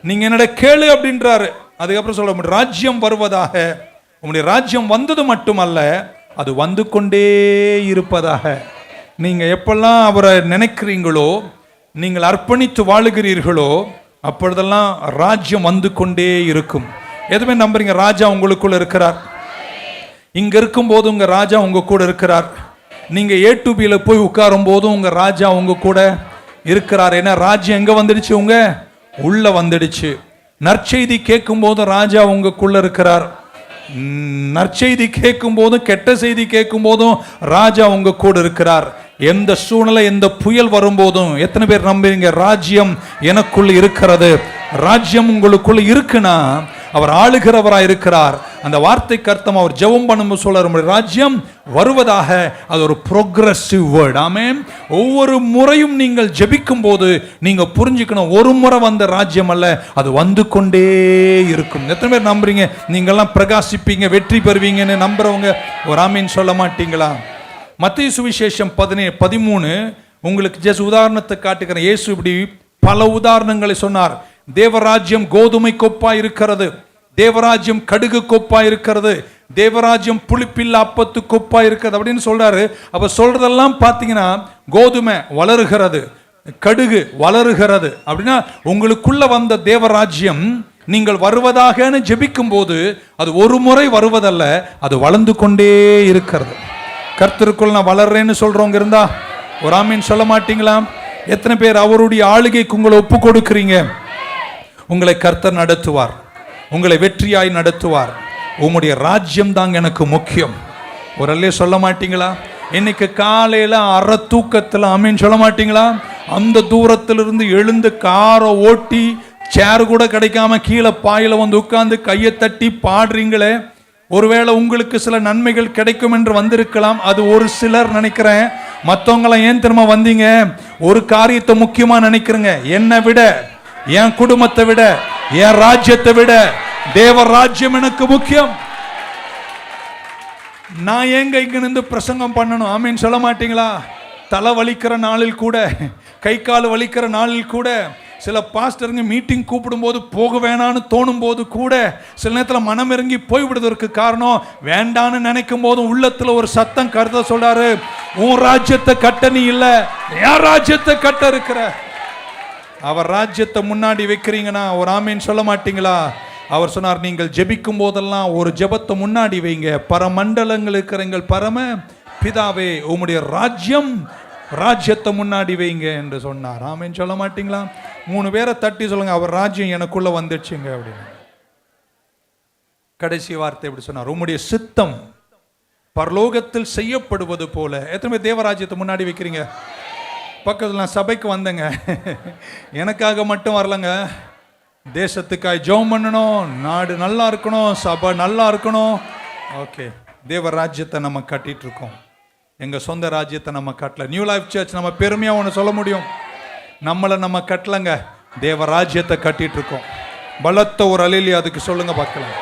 நீங்க என்னோட கேளு அப்படின்றாரு. அதுக்கப்புறம் சொல்ல, உங்களுடைய ராஜ்யம் வருவதாக. உங்களுடைய ராஜ்யம் வந்தது மட்டுமல்ல, அது வந்து கொண்டே இருப்பதாக. நீங்க எப்பெல்லாம் அவரை நினைக்கிறீங்களோ, நீங்கள் அர்ப்பணித்து வாழுகிறீர்களோ, அப்பொழுதெல்லாம் ராஜ்யம் வந்து கொண்டே இருக்கும். எதுவுமே நம்புறீங்க? ராஜா உங்களுக்குள்ள இருக்கிறார். இங்க இருக்கும் போது உங்க ராஜா உங்க கூட இருக்கிறார். நீங்க A2Bல போய் உட்காரும் போதும் உங்க ராஜா உங்க கூட இருக்கிறார். ஏன்னா ராஜ்யம் எங்க வந்துடுச்சு? உங்க உள்ள வந்துடுச்சு. நற்செய்தி கேட்கும் போது ராஜா உங்களுக்குள்ள இருக்கிறார். நற்செய்தி கேட்கும் போதும் கெட்ட செய்தி கேட்கும் போதும் ராஜா உங்க கூட இருக்கிறார். எந்த சூழ்நிலை, எந்த புயல் வரும்போதும் எத்தனை பேர் நம்புறீங்க? ராஜ்யம் எனக்குள்ள இருக்கிறது. ராஜ்யம் உங்களுக்குள்ள இருக்குன்னா அவர் ஆளுகிறவராக இருக்கிறார். அந்த வார்த்தைக்கு அர்த்தம், அவர் ஜெபம் பண்ணும்போது சொல்றார், ராஜ்யம் வருவதாக. அது ஒரு ப்ரோக்ரசிவ் வேர்ட். ஆமென். ஒவ்வொரு முறையும் நீங்கள் ஜெபிக்கும் போது நீங்க புரிஞ்சுக்கணும், ஒரு முறை வந்த ராஜ்யம் அல்ல, அது வந்து கொண்டே இருக்கும். எத்தனை பேர் நம்புறீங்க? நீங்கெல்லாம் பிரகாசிப்பீங்க, வெற்றி பெறுவீங்கன்னு நம்புறவங்க ஒரு ஆமீன் சொல்ல மாட்டீங்களா? மத்தேயு சுவிசேஷம் 13 உங்களுக்கு ஜஸ்ட் உதாரணத்தை காட்டுகிறேன். இயேசு இப்படி பல உதாரணங்களை சொன்னார். தேவராஜ்யம் கோதுமை கொப்பா இருக்கிறது, தேவராஜ்யம் கடுகு கொப்பா இருக்கிறது, தேவராஜ்யம் புளிப்பில்லா அப்பத்து கொப்பா இருக்கிறது அப்படின்னு சொல்றாரு. அப்ப சொல்றதெல்லாம் பார்த்தீங்கன்னா, கோதுமை வளருகிறது, கடுகு வளருகிறது. அப்படின்னா உங்களுக்குள்ள வந்த தேவராஜ்யம் நீங்கள் வருவதாக ஜெபிக்கும் போது அது ஒரு முறை வருவதல்ல, அது வளர்ந்து கொண்டே இருக்கிறது. கர்த்தருக்குள் நான் வளர்றேன்னு சொல்றவங்க இருந்தா ஒரு ஆமீன் சொல்ல மாட்டீங்களா? எத்தனை பேர் அவருடைய ஆளுகைக்கு உங்களை ஒப்பு கொடுக்கிறீங்க? உங்களை கர்த்தர் நடத்துவார், உங்களை வெற்றியாய் நடத்துவார். உம்முடைய ராஜ்யம் தாங்க எனக்கு முக்கியம். ஒரு அல்லே சொல்ல மாட்டீங்களா? இன்னைக்கு காலையில அரை தூக்கத்தில் ஆமீன் சொல்ல மாட்டீங்களா? அந்த தூரத்திலிருந்து எழுந்து காரை ஓட்டி சேர் கூட கிடைக்காம கீழே பாயில வந்து உட்கார்ந்து கையை தட்டி பாடுறீங்களே, ஒருவேளை உங்களுக்கு சில நன்மைகள் கிடைக்கும் என்று வந்திருக்கலாம். அது ஒரு சிலர் நினைக்கிறேன். மற்றவங்களாம் ஏன் திரும்ப வந்தீங்க? ஒரு காரியத்தை முக்கியமா நினைக்கிறேங்க. என்னை விட, என் குடும்பத்தை விட, என் ராஜ்யத்தை விட தேவ ராஜ்யம் எனக்கு முக்கியம். நான் ஏங்க இங்க நின்று பிரசங்கம் பண்ணணும்? ஆமீன் சொல்ல மாட்டீங்களா? தலை வலிக்கிற நாளில் கூட, கை கால் வலிக்கிற நாளில் கூட, சில பாஸ்டருங்க மீட்டிங் கூப்பிடும் போது போக வேணான்னு தோணும் போது கூட சில நேரத்தில் மனம் இறங்கி போய்விடுவதற்கு காரணம், வேண்டான்னு நினைக்கும் போதும் உள்ளத்துல ஒரு சத்தம் கருத சொல்றாரு, உன் ராஜ்யத்தை கட்ட நீ இல்ல, என் ராஜ்யத்தை கட்ட இருக்கிற. அவர் ராஜ்யத்தை முன்னாடி வைக்கிறீங்கன்னா ஒரு ஆமீன் சொல்ல மாட்டீங்களா? அவர் சொன்னார், நீங்கள் ஜெபிக்கும் போதெல்லாம் ஒரு ஜெபத்தை முன்னாடி வைங்க. பரமண்டலங்கள் இருக்கிற எங்கள் பரம பிதாவே, உம்முடைய ராஜ்யத்தை முன்னாடி வைங்க என்று சொன்னார். ஆமீன் சொல்ல மாட்டீங்களா? 3 பேரை தட்டி சொல்லுங்க, அவர் ராஜ்யம் எனக்குள்ள வந்துடுச்சுங்க அப்படின்னு. கடைசி வார்த்தை எப்படி சொன்னார்? உம்முடைய சித்தம் பரலோகத்தில் செய்யப்படுவது போல. எத்தனை பேர் தேவராஜ்யத்தை முன்னாடி வைக்கிறீங்க? பக்கத்தில் நான் சபைக்கு வந்தேங்க, எனக்காக மட்டும் வரலங்க, தேசத்துக்காய் ஜெபம் பண்ணணும், நாடு நல்லா இருக்கணும், சபை நல்லா இருக்கணும். ஓகே, தேவ ராஜ்யத்தை நம்ம கட்டிட்டு இருக்கோம். எங்க சொந்த ராஜ்யத்தை நம்ம கட்டல. நியூ லைஃப் சர்ச் நம்ம பெருமையா ஒன்று சொல்ல முடியும், நம்மளை நம்ம கட்டலங்க, தேவ ராஜ்யத்தை கட்டிட்டு இருக்கோம். பலத்த ஒரு அலையிலே அதுக்கு சொல்லுங்க பார்க்கலாம்.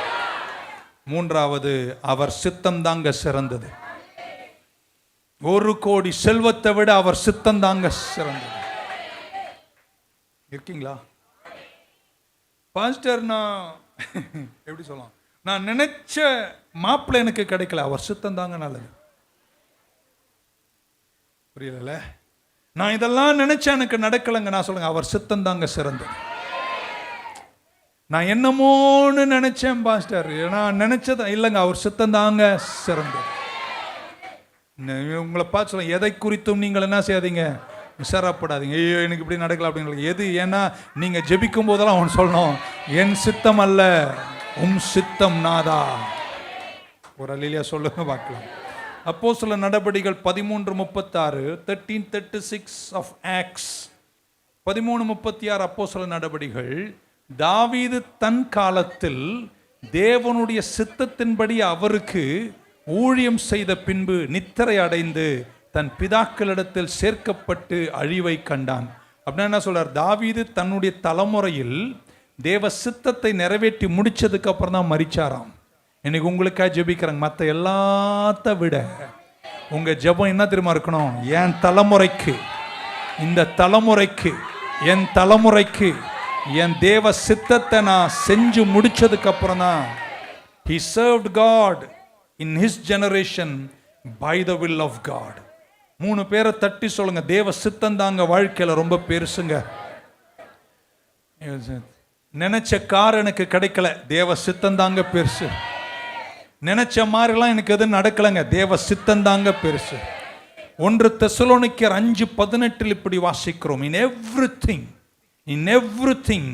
3வது, அவர் சித்தம் தாங்க சிறந்தது. 1 கோடி செல்வத்தை விட அவர் சித்தம் தாங்க சிறந்தது. இருக்கீங்களா பாஸ்டர்? நான் எப்படி சொல்லலாம், நான் நினைச்ச மாப்பிள்ளை எனக்கு கிடைக்கல, அவர் சித்தம் தாங்க நல்லது. புரியல? நான் இதெல்லாம் நினைச்சேன் எனக்கு நடக்கலைங்க, நான் சொல்லுங்க, அவர் சித்தம் தாங்க சிறந்தது. நான் என்னமோன்னு நினைச்சேன் பாஸ்டர், நான் நினைச்சது இல்லைங்க, அவர் சித்தம் தாங்க சிறந்தது. உங்களை பார்த்து சொல்ல, எதை குறித்தும் நீங்கள் என்ன செய்யாதீங்க, விசாரப்படாதீங்க. ஐயோ எனக்கு இப்படி நடக்கல அப்படின்னு. எது? ஏன்னா நீங்க ஜெபிக்கும் போதெல்லாம் அவன் சொல்லணும், என் சித்தம் அல்ல உம் சித்தம் நாதா. ஒரு அல்லேலூயா சொல்லுங்க பார்க்கலாம். அப்போஸ்தலர் நடபடிகள் 13:36, 13:36 ஆஃப் ஆக்ட்ஸ். 13:36 அப்போஸ்தலர் நடபடிகள். தாவீது தன் காலத்தில் தேவனுடைய சித்தத்தின்படி அவருக்கு ஊழியம் செய்த பின்பு நித்திரை அடைந்து தன் பிதாக்களிடத்தில் சேர்க்கப்பட்டு அழிவை கண்டான். அப்படின்னா என்ன சொல்றார்? தாவீது தன்னுடைய தலைமுறையில் தேவ சித்தத்தை நிறைவேற்றி முடிச்சதுக்கு அப்புறம் தான் மரிச்சாராம். இன்னைக்கு உங்களுக்காக ஜெபிக்கிறாங்க. மற்ற எல்லாத்த விட உங்க ஜெபம் என்ன தெரியுமா இருக்கணும்? என் தலைமுறைக்கு, இந்த தலைமுறைக்கு, என் தலைமுறைக்கு என் தேவ சித்தத்தை நான் செஞ்சு முடிச்சதுக்கு அப்புறம் தான். He served God in his generation by the will of God. 3 பேரை தட்டி சொல்லுங்க, தேவ சித்தம் தாங்க வாழ்க்கையில ரொம்ப பெருசுங்க. நினைச்ச கார் எனக்கு கிடைக்கல, தேவ சித்தம் தாங்க பெருசு. நினைச்ச மாதிரிலாம் எனக்கு எதுவும் நடக்கலைங்க, தேவ சித்தம் தாங்க பெருசு. 1 தெசலோனிக்கர் 5:18 இப்படி வாசிக்கிறோம், in everything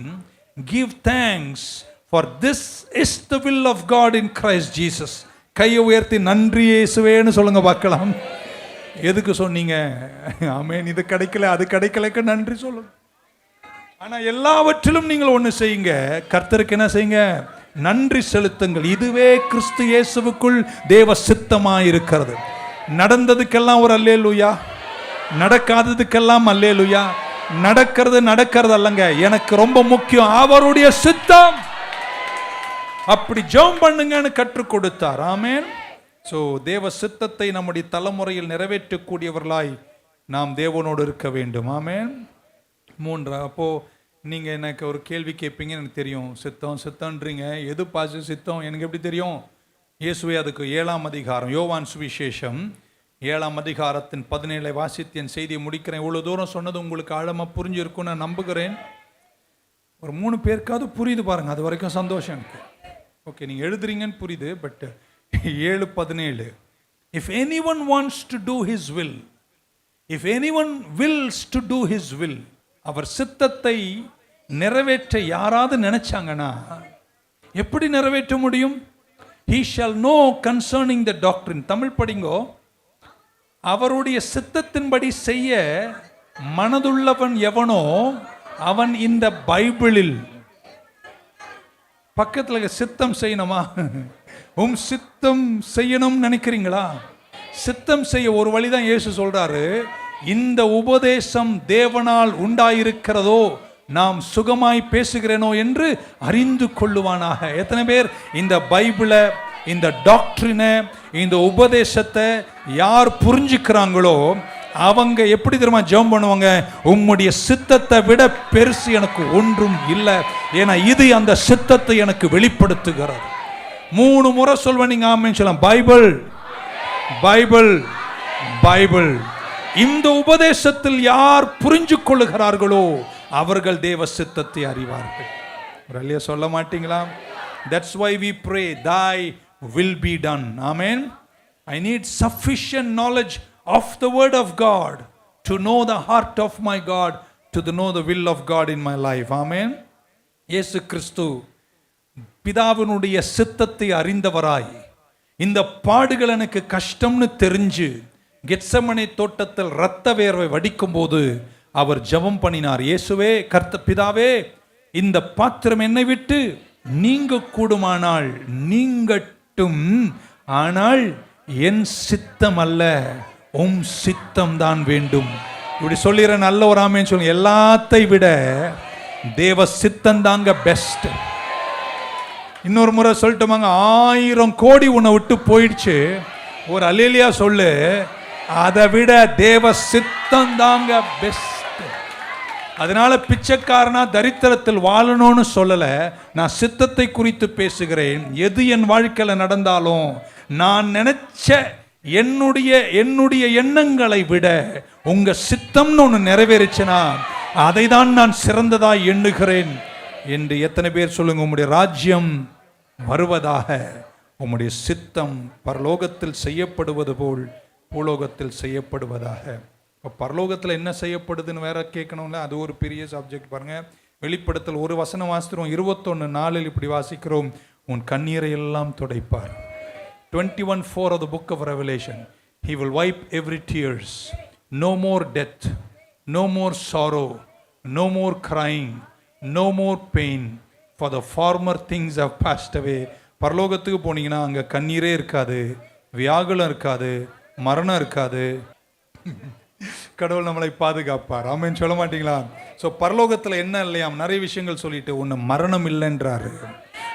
give thanks, for this is the will of God in Christ Jesus. கையை உயர்த்தி நன்றி இயேசுவேன்னு சொல்லுங்க பார்க்கலாம். எதுக்கு சொன்னீங்க? ஆமென். இது கிடைக்கல, அது கிடைக்கலக்கு நன்றி சொல்லுங்க. ஆனா எல்லாவற்றிலும் நீங்கள் ஒன்று செய்யுங்க, கர்த்தருக்கு என்ன செய்யுங்க? நன்றி செலுத்துங்கள். இதுவே கிறிஸ்து இயேசுவுக்குள் தேவ சித்தமாயிருக்கிறது. நடந்ததுக்கெல்லாம் ஒரு அல்லேலூயா, நடக்காததுக்கெல்லாம் அல்லேலூயா. நடக்கிறது அல்லங்க, எனக்கு ரொம்ப முக்கியம் அவருடைய சித்தம். அப்படி ஜெபம் பண்ணுங்கன்னு கற்றுக் கொடுத்தார். ஆமென். ஸோ தேவ சித்தத்தை நம்முடைய தலைமுறையில் நிறைவேற்றக்கூடியவர்களாய் நாம் தேவனோடு இருக்க வேண்டும். ஆமென். 3. அப்போ நீங்க எனக்கு ஒரு கேள்வி கேட்பீங்க, எனக்கு தெரியும். சித்தம்ன்றீங்க, எது பாச சித்தம் எனக்கு எப்படி தெரியும்? இயேசுவே அதுக்கு 7ஆம் அதிகாரம், யோவான் சுவிசேஷம் 7ஆம் அதிகாரத்தின் 17 வாசித்து என் செய்தியை முடிக்கிறேன். இவ்வளோ தூரம் சொன்னது உங்களுக்கு ஆழமாக புரிஞ்சிருக்கும் நான் நம்புகிறேன். ஒரு 3 பேருக்காவது புரியுது பாருங்க, அது வரைக்கும் சந்தோஷம் எனக்கு. ஓகே, நீங்கள் எழுதுறீங்கன்னு புரியுது. But 7:17, if anyone wants to do his will, if anyone wills to do his will, அவர் சித்தத்தை நிறைவேற்ற யாராவது நினைச்சாங்கன்னா எப்படி நிறைவேற்ற முடியும்? he shall know concerning the doctrine. Tamil படிங்கோ. அவருடைய சித்தத்தின்படி செய்ய மனதுள்ளவன் எவனோ அவன் இந்த பைபிளில், பக்கத்தில் சித்தம் செய்யணுமா? சித்தம் செய்யணும் நினைக்கிறீங்களா? சித்தம் செய்ய ஒரு வழிதான் இயேசு சொல்றாரு, இந்த உபதேசம் தேவனால் உண்டாயிருக்கிறதோ நாம் சுகமாய் பேசுகிறேனோ என்று அறிந்து கொள்ளுவானாக. எத்தனை பேர் இந்த பைபிளை, இந்த டாக்டரினை, இந்த உபதேசத்தை யார் புரிஞ்சுக்கிறாங்களோ அவங்க எப்படி தெரியுமா ஜெபம் பண்ணுவாங்க? உம்முடைய சித்தத்தை விட பெருசு எனக்கு ஒன்றும் இல்லை, ஏன்னா இது அந்த சித்தத்தை எனக்கு வெளிப்படுத்துகிறது. 3 முறை சொல்வேன், நீங்க ஆமென் சொல்லலாம். Bible, Bible, Bible. இந்த உபதேசத்தில் யார் புரிஞ்சு கொள்ளுகிறார்களோ அவர்கள் தேவ சித்தத்தை அறிவார்கள். இல்லையா? சொல்ல மாட்டீங்களா? That's why we pray, thy will be done. Amen. I need sufficient knowledge of the word of God to know the heart of my God, to know the will of God in my life. Amen. இயேசு கிறிஸ்து பிதாவினுடைய சித்தத்தை அறிந்தவராய், இந்த பாடுகள் எனக்கு கஷ்டம்னு தெரிஞ்சு Gethsemane தோட்டத்தில் இரத்த வேர்வை வடிக்கும் போது அவர் ஜெபம் பண்ணினார். இயேசுவே, பிதாவே, இந்த பாத்திரம் என்னை விட்டு நீங்க கூடுமானால் நீங்கட்டும், ஆனால் என் சித்தம் அல்ல உம் சித்தம் தான் வேண்டும். இப்படி சொல்லிற நல்ல ஒரு ஆமென் சொல்லுங்க. எல்லாத்தை விட தேவ சித்தம் தாங்க பெஸ்ட். இன்னொரு முறை சொல்லட்டுமாங்க, 1000 கோடி உன்னை விட்டு போயிடுச்சு, ஒரு அல்லேலூயா சொல்லு. அதை விட தேவ சித்தம் தாங்க பெஸ்ட். அதனால பிச்சைக்காரனா தரித்திரத்தில் வாழணும்னு சொல்லல, நான் சித்தத்தை குறித்து பேசுகிறேன். எது என் வாழ்க்கையில் நடந்தாலும் நான் நினைச்ச என்னுடைய எண்ணங்களை விட உங்க சித்தம்னு ஒன்று நிறைவேறிச்சுனா அதை தான் நான் சிறந்ததாய் எண்ணுகிறேன் என்று எத்தனை பேர் சொல்லுங்க? உம்முடைய ராஜ்யம் வருவதாக, உம்முடைய சித்தம் பரலோகத்தில் செய்யப்படுவது போல் பூலோகத்தில் செய்யப்படுவதாக. இப்போ பரலோகத்தில் என்ன செய்யப்படுதுன்னு வேற கேட்கணும்ல, அது ஒரு பெரிய சப்ஜெக்ட். பாருங்க, வெளிப்படுத்தல் ஒரு வசனம் வாசிக்கிறோம், 21:4 இப்படி வாசிக்கிறோம், உன் கண்ணீரை எல்லாம் துடைப்பார். 21:4 of the book of Revelation. He will wipe every tears. No more death, no more sorrow, no more crying, no more pain, for the former things have passed away. பரலோகத்துக்கு போனீங்கன்னா அங்கே கண்ணீரே இருக்காது, வியாகுலம் இருக்காது, மரணம் இருக்காது. கடவுள் நம்மளை பாதுகாப்பார். ஆமென் சொல்ல மாட்டீங்களா? ஸோ பரலோகத்தில் என்ன இல்லையாம், நிறைய விஷயங்கள் சொல்லிட்டு ஒன்று மரணம் இல்லைன்றாரு.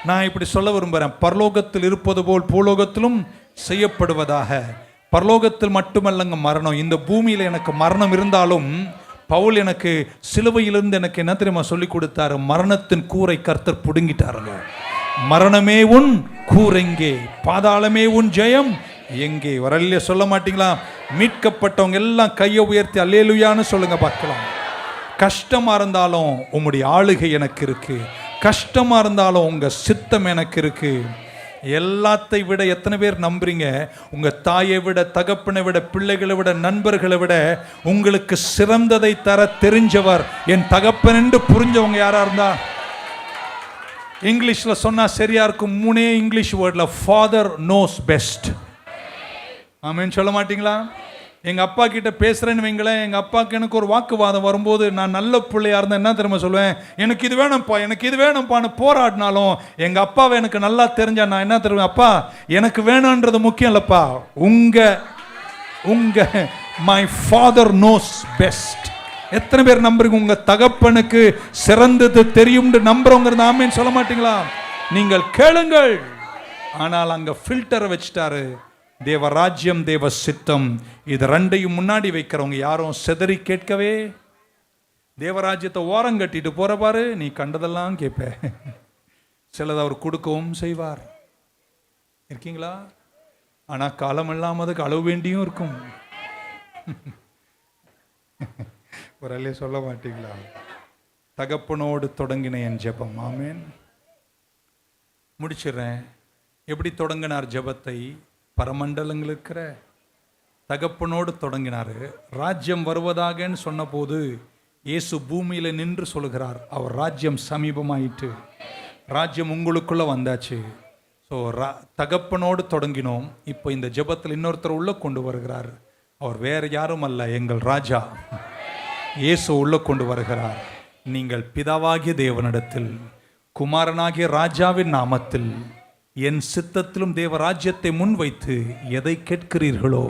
நான் இப்படி சொல்ல விரும்புகிறேன், பரலோகத்தில் இருப்பது போல் பூலோகத்திலும் செய்யப்படுவதாக. பரலோகத்தில் மட்டுமல்லங்க மரணம், இந்த பூமியில் எனக்கு மரணம் இருந்தாலும் பவுல் எனக்கு சிலுவையிலிருந்து எனக்கு என்ன தெரியுமா சொல்லி கொடுத்தாரு? மரணத்தின் கூரை கர்த்தர் புடுங்கிட்டாருங்க. மரணமே உன் கூரெங்கே, பாதாளமே உன் ஜெயம் எங்கே? வரல சொல்ல மாட்டீங்களா? மீட்கப்பட்டவங்க எல்லாம் கையை உயர்த்தி அல்லேலூயான்னு சொல்லுங்க பார்க்கலாம். கஷ்டமா இருந்தாலும் உம்முடைய ஆளுகை எனக்கு இருக்கு, கஷ்டமா இருந்தாலும் உங்க சித்தம் எனக்கு இருக்கு. எல்லாத்தை விட எத்தனை பேர் நம்புறீங்க? உங்க தாயை விட, தகப்பனை விட, பிள்ளைகளை விட, நண்பர்களை விட உங்களுக்கு சிறந்ததை தர தெரிஞ்சவர் என் தகப்பன் என்று புரிஞ்சவங்க யாரா இருந்தா, இங்கிலீஷ்ல சொன்னா சரியா இருக்கும், 3 இங்கிலீஷ் வேர்ட்ல, ஃபாதர் நோஸ் பெஸ்ட். ஆமென் சொல்ல மாட்டீங்களா? எங்கள் அப்பா கிட்ட பேசுகிறேன்னு வைங்களேன், எங்கள் அப்பாவுக்கு எனக்கு ஒரு வாக்குவாதம் வரும்போது நான் நல்ல பிள்ளையாக இருந்தேன் என்ன தெரியுமா சொல்லுவேன்? எனக்கு இது வேணும்ப்பா, எனக்கு இது வேணும்ப்பான்னு போராடினாலும் எங்கள் அப்பாவை எனக்கு நல்லா தெரிஞ்சா நான் என்ன தருவேன்? அப்பா எனக்கு வேணுன்றது முக்கியம் இல்லைப்பா, உங்க மை ஃபாதர் நோஸ் பெஸ்ட். எத்தனை பேர் நம்புறீங்க உங்க தகப்பனுக்கு சிறந்தது தெரியும் நம்புறவங்க? ஆமென் சொல்ல மாட்டீங்களா? நீங்கள் கேளுங்கள். ஆனால் அங்கே ஃபில்டரை வச்சுட்டாரு. தேவ ராஜ்யம், தேவ சித்தம், இது ரெண்டையும் முன்னாடி வைக்கிறவங்க யாரும் செதறி கேட்கவே. தேவராஜ்யத்தை ஓரம் கட்டிட்டு போற பாரு, நீ கண்டதெல்லாம் கேட்ப. சிலதை அவர் கொடுக்கவும் செய்வார். இருக்கீங்களா? ஆனா காலம் இல்லாம அதுக்கு அளவு வேண்டியும் இருக்கும். ஒரு அல்லே சொல்ல மாட்டீங்களா? தகப்பனோடு தொடங்கின என் ஜெபம். ஆமென். முடிச்சிடுறேன். எப்படி தொடங்கினார் ஜெபத்தை? பரமண்டலங்கள் இருக்கிற தகப்பனோடு தொடங்கினார். ராஜ்யம் வருவதாகன்னு சொன்னபோது இயேசு பூமியில் நின்று சொல்கிறார், அவர் ராஜ்யம் சமீபமாயிட்டு, ராஜ்யம் உங்களுக்குள்ளே வந்தாச்சு. ஸோ தகப்பனோடு தொடங்கினோம். இப்போ இந்த ஜெபத்தில் இன்னொருத்தர் உள்ளே கொண்டு வருகிறார். அவர் வேறு யாரும் அல்ல, எங்கள் ராஜா இயேசு உள்ளே கொண்டு வருகிறார். நீங்கள் பிதாவாகிய தேவனிடத்தில் குமாரனாகிய ராஜாவின் நாமத்தில் என் சித்தத்திலும் தேவ ராஜ்யத்தை முன்வைத்து எதை கேட்கிறீர்களோ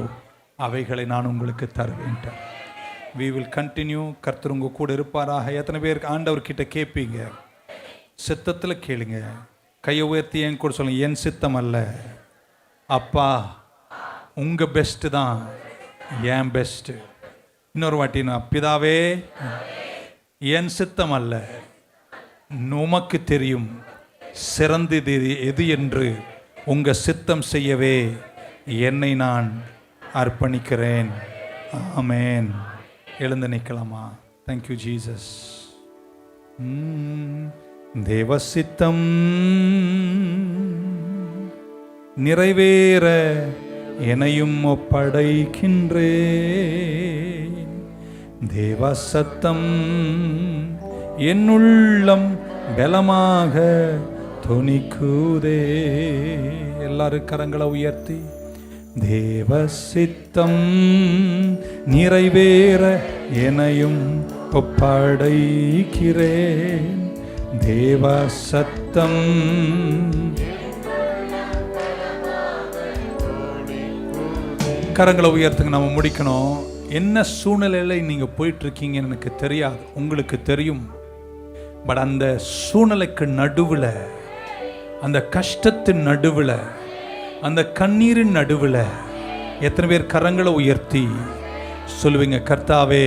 அவைகளை நான் உங்களுக்கு தருவேன். we will continue. கர்த்தர் உங்க கூட இருப்பாராக. எத்தனை பேருக்கு ஆண்டவர்கிட்ட கேட்பீங்க? சித்தத்தில் கேளுங்க. கையை உயர்த்தி என் கூட சொல்லுங்க, என் சித்தம் அல்ல அப்பா, உங்க பெஸ்ட் தான் என் பெஸ்ட். இன்னொரு வாட்டி, நான் பிதாவே என் சித்தம் அல்ல, உமக்கு தெரியும் சிறந்தது எது என்று, உங்க சித்தம் செய்யவே என்னை நான் அர்ப்பணிக்கிறேன். ஆமென். எழுந்து நிற்கலாமா? Thank you Jesus. தேவ சித்தம் நிறைவேற என்னையும் ஒப்படைக்கின்றேன். தேவ சத்தம் என்னுள்ளம் பலமாக துணிக்குதே. எல்லாரும் கரங்களை உயர்த்தி, தேவ சித்தம் நிறைவேற என்னையும் ஒப்படைக்கிறேன். தேவ சத்தம் கரங்களை உயர்த்துங்க. நம்ம முடிக்கணும். என்ன சூழ்நிலையில நீங்க போயிட்டு இருக்கீங்கன்னு எனக்கு தெரியாது, உங்களுக்கு தெரியும். பட் அந்த சூழ்நிலைக்கு நடுவில், அந்த கஷ்டத்தின் நடுவில், அந்த கண்ணீரின் நடுவில் எத்தனை பேர் கரங்களை உயர்த்தி சொல்லுவீங்க, கர்த்தாவே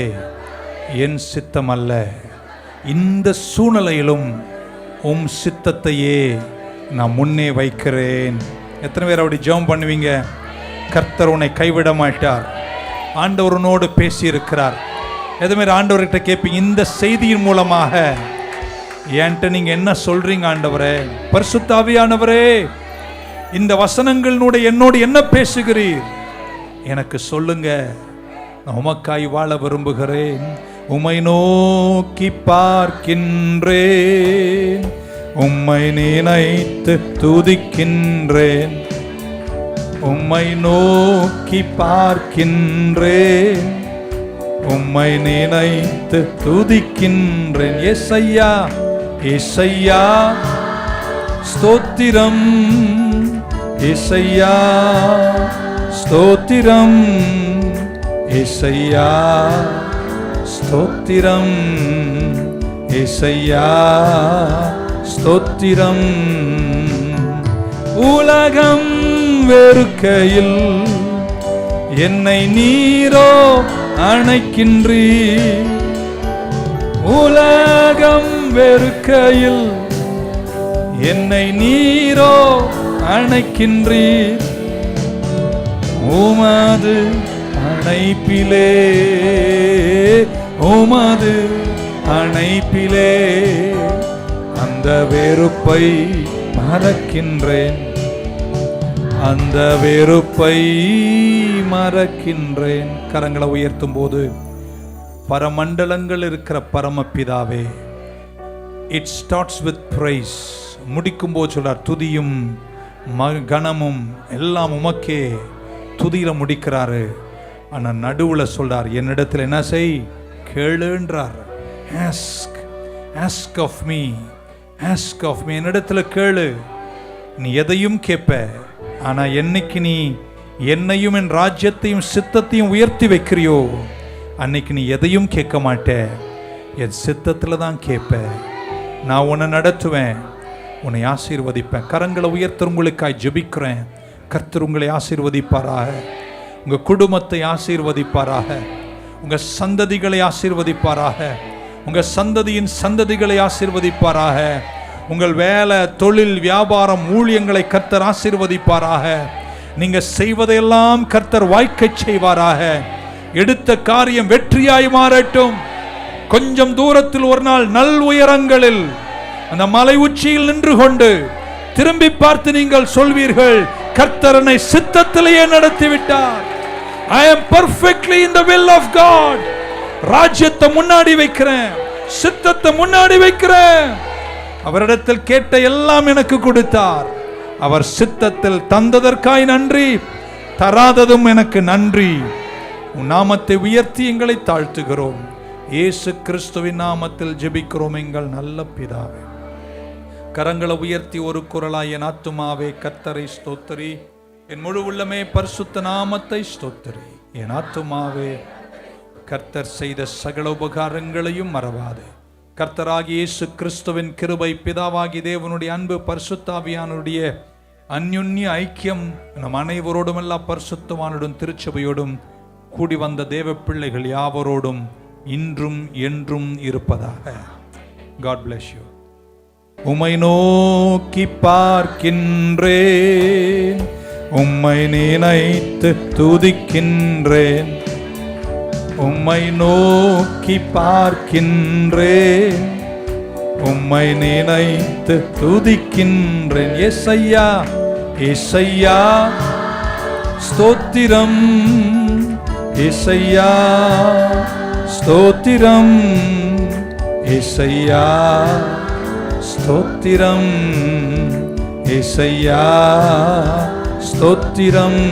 என் சித்தம் அல்ல, இந்த சூழ்நிலையிலும் உம் சித்தத்தையே நான் முன்னே வைக்கிறேன். எத்தனை பேர் அப்படி ஜெபம் பண்ணுவீங்க? கர்த்தர் உன்னை கைவிட மாட்டார். ஆண்டவர் உன்னோடு பேசி இருக்கிறார். எதுமாரி ஆண்டவர்கிட்ட கேட்பீங்க, இந்த செய்தியின் மூலமாக என்கிட்ட நீங்க என்ன சொல்றீங்க ஆண்டவரே? பரிசுத்த ஆவியானவரே, இந்த வசனங்களோட என்னோடு என்ன பேசுகிறீர் எனக்கு சொல்லுங்க. நான் உமக்காய் வாழ விரும்புகிறேன். உம்மை நோக்கி பார்க்கின்றேன், உம்மை நினைத்து துதிக்கின்றேன். உம்மை நோக்கி பார்க்கின்றேன், உம்மை நினைத்து துதிக்கின்றேன். ஏசையா ஏசையா ஸ்தோத்திரம், ஏசையா ஸ்தோத்திரம், ஏசையா ஸ்தோத்திரம், ஏசையா ஸ்தோத்திரம். உலகம் வெறுக்கையில் என்னை நீரோ அணைக்கின்றீர். உலகம் வெறுக்கையில் என்னை நீரோ அணைக்கின்றீர். உமது அணைப்பிலே, உமது அணைப்பிலே அந்த வெறுப்பை மறக்கின்றேன், அந்த வெறுப்பை மறக்கின்றேன். கரங்களை உயர்த்தும் போது, பரமண்டலங்கள் இருக்கிற பரமபிதாவே, இட் ஸ்டார்ட்ஸ் வித் பிரைஸ். முடிக்கும் போது சொல்றார், துதியும் கனமும் எல்லாம் உமக்கே. துதியில முடிக்கிறாரு. ஆனா நடுவில் சொல்றார், என்னிடத்தில் என்ன செய், கேளுன்றார். Ask, ask of me, ask of me. என்னிடத்தில் கேளு, நீ எதையும் கேட்ப. ஆனா என்னைக்கு நீ என்னையும் என் ராஜ்யத்தையும் சித்தத்தையும் உயர்த்தி வைக்கிறியோ, அன்னைக்கு நீ எதையும் கேட்க மாட்ட, என் சித்தத்தில் தான் கேட்ப. நான் உன்னை நடத்துவேன், உன்னை ஆசீர்வதிப்பேன். கரங்களை உயர்த்த உங்களுக்காய் ஜெபிக்கிறேன். கர்த்தர் உங்களை ஆசீர்வதிப்பாராக, உங்க குடும்பத்தை ஆசீர்வதிப்பாராக, உங்க சந்ததிகளை ஆசீர்வதிப்பாராக, உங்க சந்ததியின் சந்ததிகளை ஆசீர்வதிப்பாராக. உங்கள் வேலை, தொழில், வியாபாரம், ஊழியங்களை கர்த்தர் ஆசீர்வதிப்பாராக. நீங்க செய்வதையெல்லாம் கர்த்தர் வாய்க்கச் செய்வாராக. எடுத்த காரியம் வெற்றியாய் மாறட்டும். கொஞ்சம் தூரத்தில் ஒரு நாள் நல் உயரங்களில் அந்த மலை உச்சியில் நின்று கொண்டு திரும்பி பார்த்து நீங்கள் சொல்வீர்கள், கர்த்தரனை சித்தத்திலேயே நடத்திவிட்டார். I am perfectly in the will of God. ராஜ்யத்தை முன்னாடி வைக்கிறேன், சித்தத்தை முன்னாடி வைக்கிறேன். அவரிடத்தில் கேட்ட எல்லாம் எனக்கு கொடுத்தார். அவர் சித்தத்தில் தந்ததற்காய் நன்றி, தராததும் எனக்கு நன்றி. உன் நாமத்தை உயர்த்தி எங்களை தாழ்த்துகிறோம். இயேசு கிறிஸ்துவின் நாமத்தில் ஜெபிக்கிறோம் எங்கள் நல்ல பிதாவே. கரங்களை உயர்த்தி ஒரு குரலாய், என் ஆத்துமாவே கர்த்தரை ஸ்தோத்திரி, என் முழு உள்ளமே பரிசுத்த நாமத்தை ஸ்தோத்திரி. என் ஆத்துமாவே கர்த்தர் செய்த சகல உபகாரங்களையும் மறவாதே. கர்த்தராகிய இயேசு கிறிஸ்துவின் கிருபை, பிதாவாகி தேவனுடைய அன்பு, பரிசுத்த ஆவியானுடைய அந்யுன்ய ஐக்கியம் நம் அனைவரோடும், எல்லா பரிசுத்தவானுடன் திருச்சபையோடும் கூடி வந்த தேவ பிள்ளைகள் யாவரோடும் இன்றும் என்றும் இருப்பதாக. God bless you. உம்மை நோக்கி பார்க்கின்றேன், உம்மை நினைத்து துதிக்கின்றேன். உம்மை நோக்கி பார்க்கின்றேன், உம்மை நினைத்து துதிக்கின்றேன். ஏசையா ஏசையா ஸ்தோத்திரம், ஏசையா ஸ்தோத்திரம், ஏசையா ஸ்தோத்திரம், ஏசையா ஸ்தோத்திரம்.